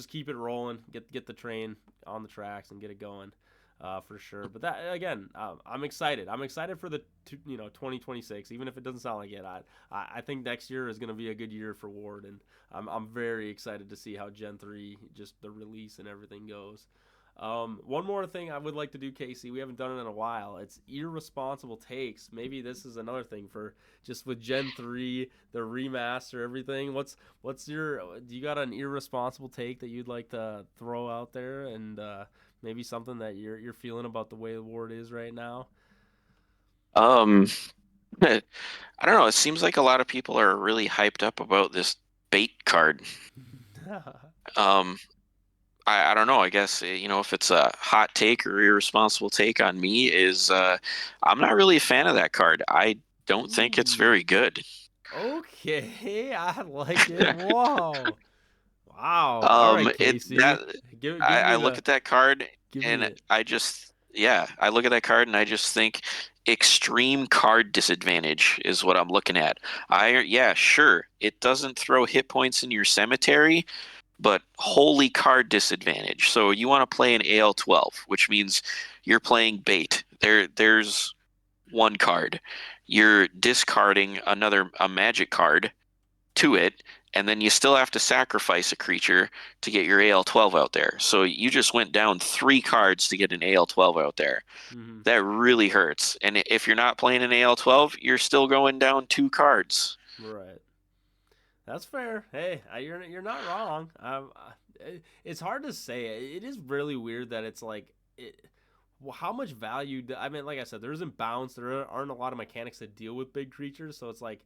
A: keep it rolling, get the train on the tracks and get it going, for sure. But that again, I'm excited. I'm excited for the 2026, even if it doesn't sound like it. I think next year is going to be a good year for Ward, and I'm very excited to see how Gen 3, just the release and everything goes. One more thing I would like to do, Casey. We haven't done it in a while. It's irresponsible takes. Maybe this is another thing for just with Gen 3, the remaster, everything. What's your? Do you got an irresponsible take that you'd like to throw out there, and maybe something that you're feeling about the way the Ward is right now?
C: Um, I don't know. It seems like a lot of people are really hyped up about this bait card. Um, I don't know. I guess if it's a hot take or irresponsible take on me, is I'm not really a fan of that card. I don't think it's very
A: Ooh.
C: good.
A: Okay, I like it. Whoa. Wow. All right,
C: It
A: Casey.
C: that
A: Give me
C: I look
A: the
C: at that card,
A: give me
C: and
A: it.
C: I look at that card and I just think extreme card disadvantage is what I'm looking at. Yeah, sure, it doesn't throw hit points in your cemetery, but holy card disadvantage. So you want to play an AL12, which means you're playing bait. There's one card. You're discarding a magic card to it, and then you still have to sacrifice a creature to get your AL12 out there. So you just went down 3 cards to get an AL12 out there.
A: Hmm.
C: That really hurts. And if you're not playing an AL12, you're still going down 2 cards.
A: Right. That's fair. Hey, you're not wrong. It's hard to say. It is really weird that it's like well, how much value? I mean, like I said, there isn't bounce. There aren't a lot of mechanics that deal with big creatures, so it's like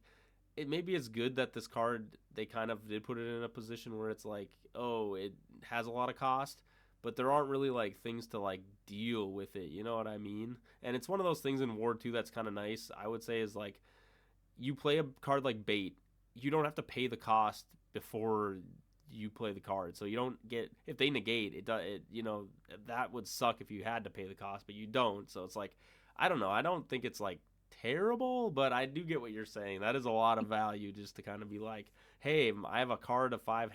A: maybe it's good that this card they kind of did put it in a position where it's like, oh, it has a lot of cost, but there aren't really like things to like deal with it. You know what I mean? And it's one of those things in War 2 that's kind of nice. I would say is like you play a card like bait, you don't have to pay the cost before you play the card. So you don't get if they negate it. That would suck if you had to pay the cost, but you don't. So it's like I don't know. I don't think it's like terrible, but I do get what you're saying. That is a lot of value just to kind of be like, hey, I have a card of 5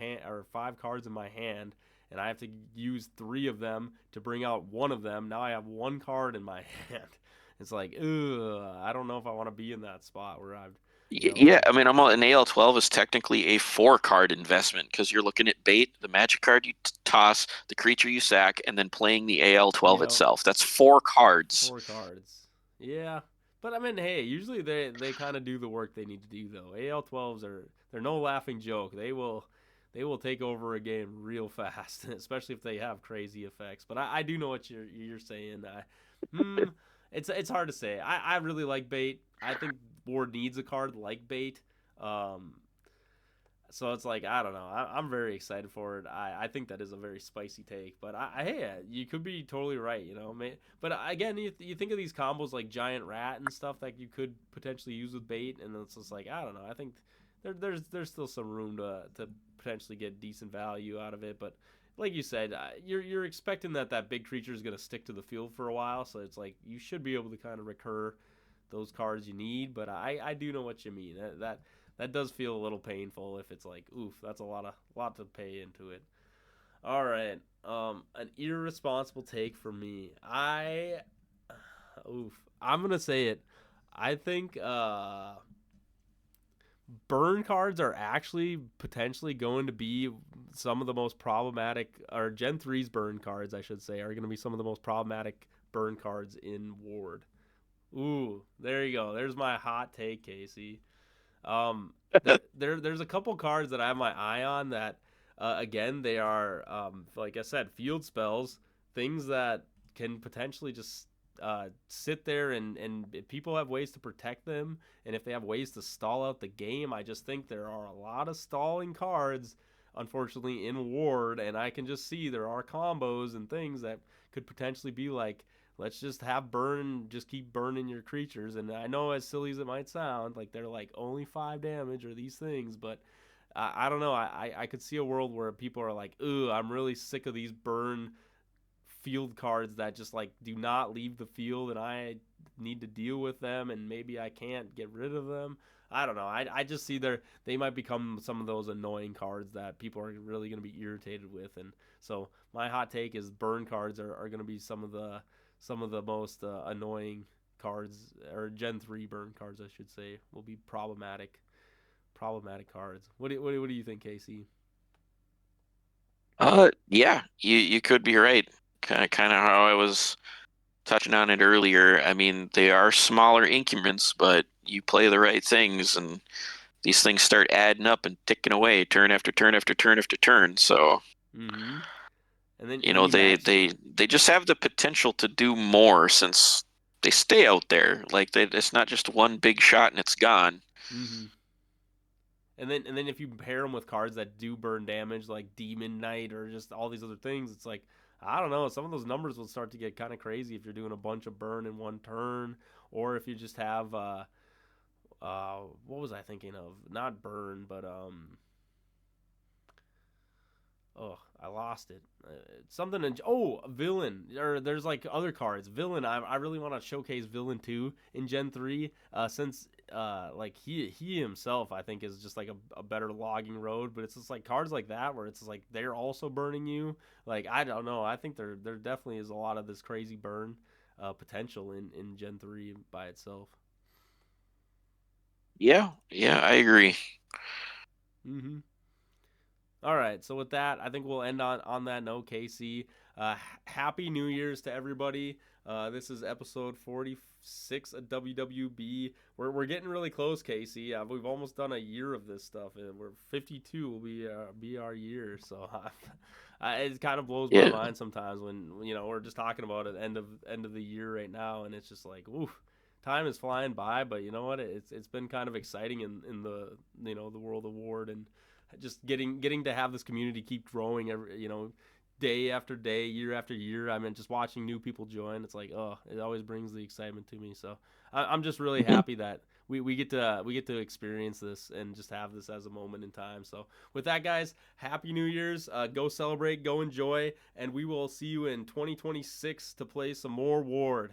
A: cards in my hand, and I have to use 3 of them to bring out one of them. Now I have one card in my hand. It's like, ugh, I don't know if I want to be in that spot where I've,
C: Yeah, I mean, an AL12 is technically a 4 card investment, because you're looking at bait, the magic card you toss, the creature you sack, and then playing the AL12
A: yep,
C: itself. That's 4 cards.
A: 4 cards. Yeah, but I mean, hey, usually they kind of do the work they need to do though. AL12s they're no laughing joke. they will take over a game real fast, especially if they have crazy effects. But I do know what you're saying. Hmm, it's hard to say. I really like bait. I think board needs a card like bait. Um, so it's like I don't know. I'm very excited for it. I think that is a very spicy take, but hey, you could be totally right. But again, you think of these combos like giant rat and stuff that you could potentially use with bait, and it's just like I don't know. I think there's still some room to potentially get decent value out of it, but like you said, you're expecting that big creature is going to stick to the field for a while, so it's like you should be able to kind of recur those cards you need. But I do know what you mean. That does feel a little painful if it's like, oof, that's a lot to pay into it. All right, an irresponsible take for me. Oof, I'm gonna say it. I think burn cards are actually potentially going to be some of the most problematic, or Gen 3's burn cards, I should say, are going to be some of the most problematic burn cards in Ward. Ooh, there you go. There's my hot take, Casey. There's a couple cards that I have my eye on that, again, they are, like I said, field spells, things that can potentially just sit there, and if people have ways to protect them, and if they have ways to stall out the game, I just think there are a lot of stalling cards, unfortunately, in Ward, and I can just see there are combos and things that could potentially be like, let's just have burn, just keep burning your creatures. And I know, as silly as it might sound, like they're like only 5 damage or these things, but I don't know. I could see a world where people are like, ooh, I'm really sick of these burn field cards that just like do not leave the field, and I need to deal with them, and maybe I can't get rid of them. I don't know. I just see they might become some of those annoying cards that people are really going to be irritated with. And so my hot take is burn cards are going to be some of the most annoying cards, or Gen 3 burn cards, I should say, will be problematic cards. What do you think, Casey?
C: Yeah, you could be right. Kind of how I was touching on it earlier. I mean, they are smaller increments, but you play the right things, and these things start adding up and ticking away, turn after turn after turn after turn. So,
A: Mm-hmm. And then
C: you know,
A: you
C: they
A: match.
C: they they just have the potential to do more since they stay out there. Like it's not just one big shot and it's gone.
A: Mm-hmm. And then if you pair them with cards that do burn damage, like Demon Knight or just all these other things, it's like I don't know. Some of those numbers will start to get kind of crazy if you're doing a bunch of burn in one turn, or if you just have what was I thinking of? Not burn, but oh, I lost it. Something in villain. Or there's like other cards. Villain. I really want to showcase villain too in Gen 3. Since like he himself, I think, is just like a better logging road. But it's just like cards like that where it's just like they're also burning you. Like I don't know. I think there definitely is a lot of this crazy burn potential in Gen 3 by itself.
C: Yeah, I agree.
A: Mm-hmm. All right. So with that, I think we'll end on that note, Casey. Happy New Year's to everybody. This is episode 46 of WWB. We're getting really close, Casey. We've almost done a year of this stuff, and we're 52 will be our year. So it kind of blows my
C: Yeah,
A: mind sometimes when we're just talking about it end of the year right now, and it's just like, oof, time is flying by. But you know what? It's been kind of exciting in the the world of Ward, and just getting to have this community keep growing day after day, year after year. I mean, just watching new people join, it's like, oh, it always brings the excitement to me. So I'm just really
C: mhm.
A: happy that we get to experience this and just have this as a moment in time. So with that, guys, happy New Year's. Go celebrate, go enjoy, and we will see you in 2026 to play some more Ward.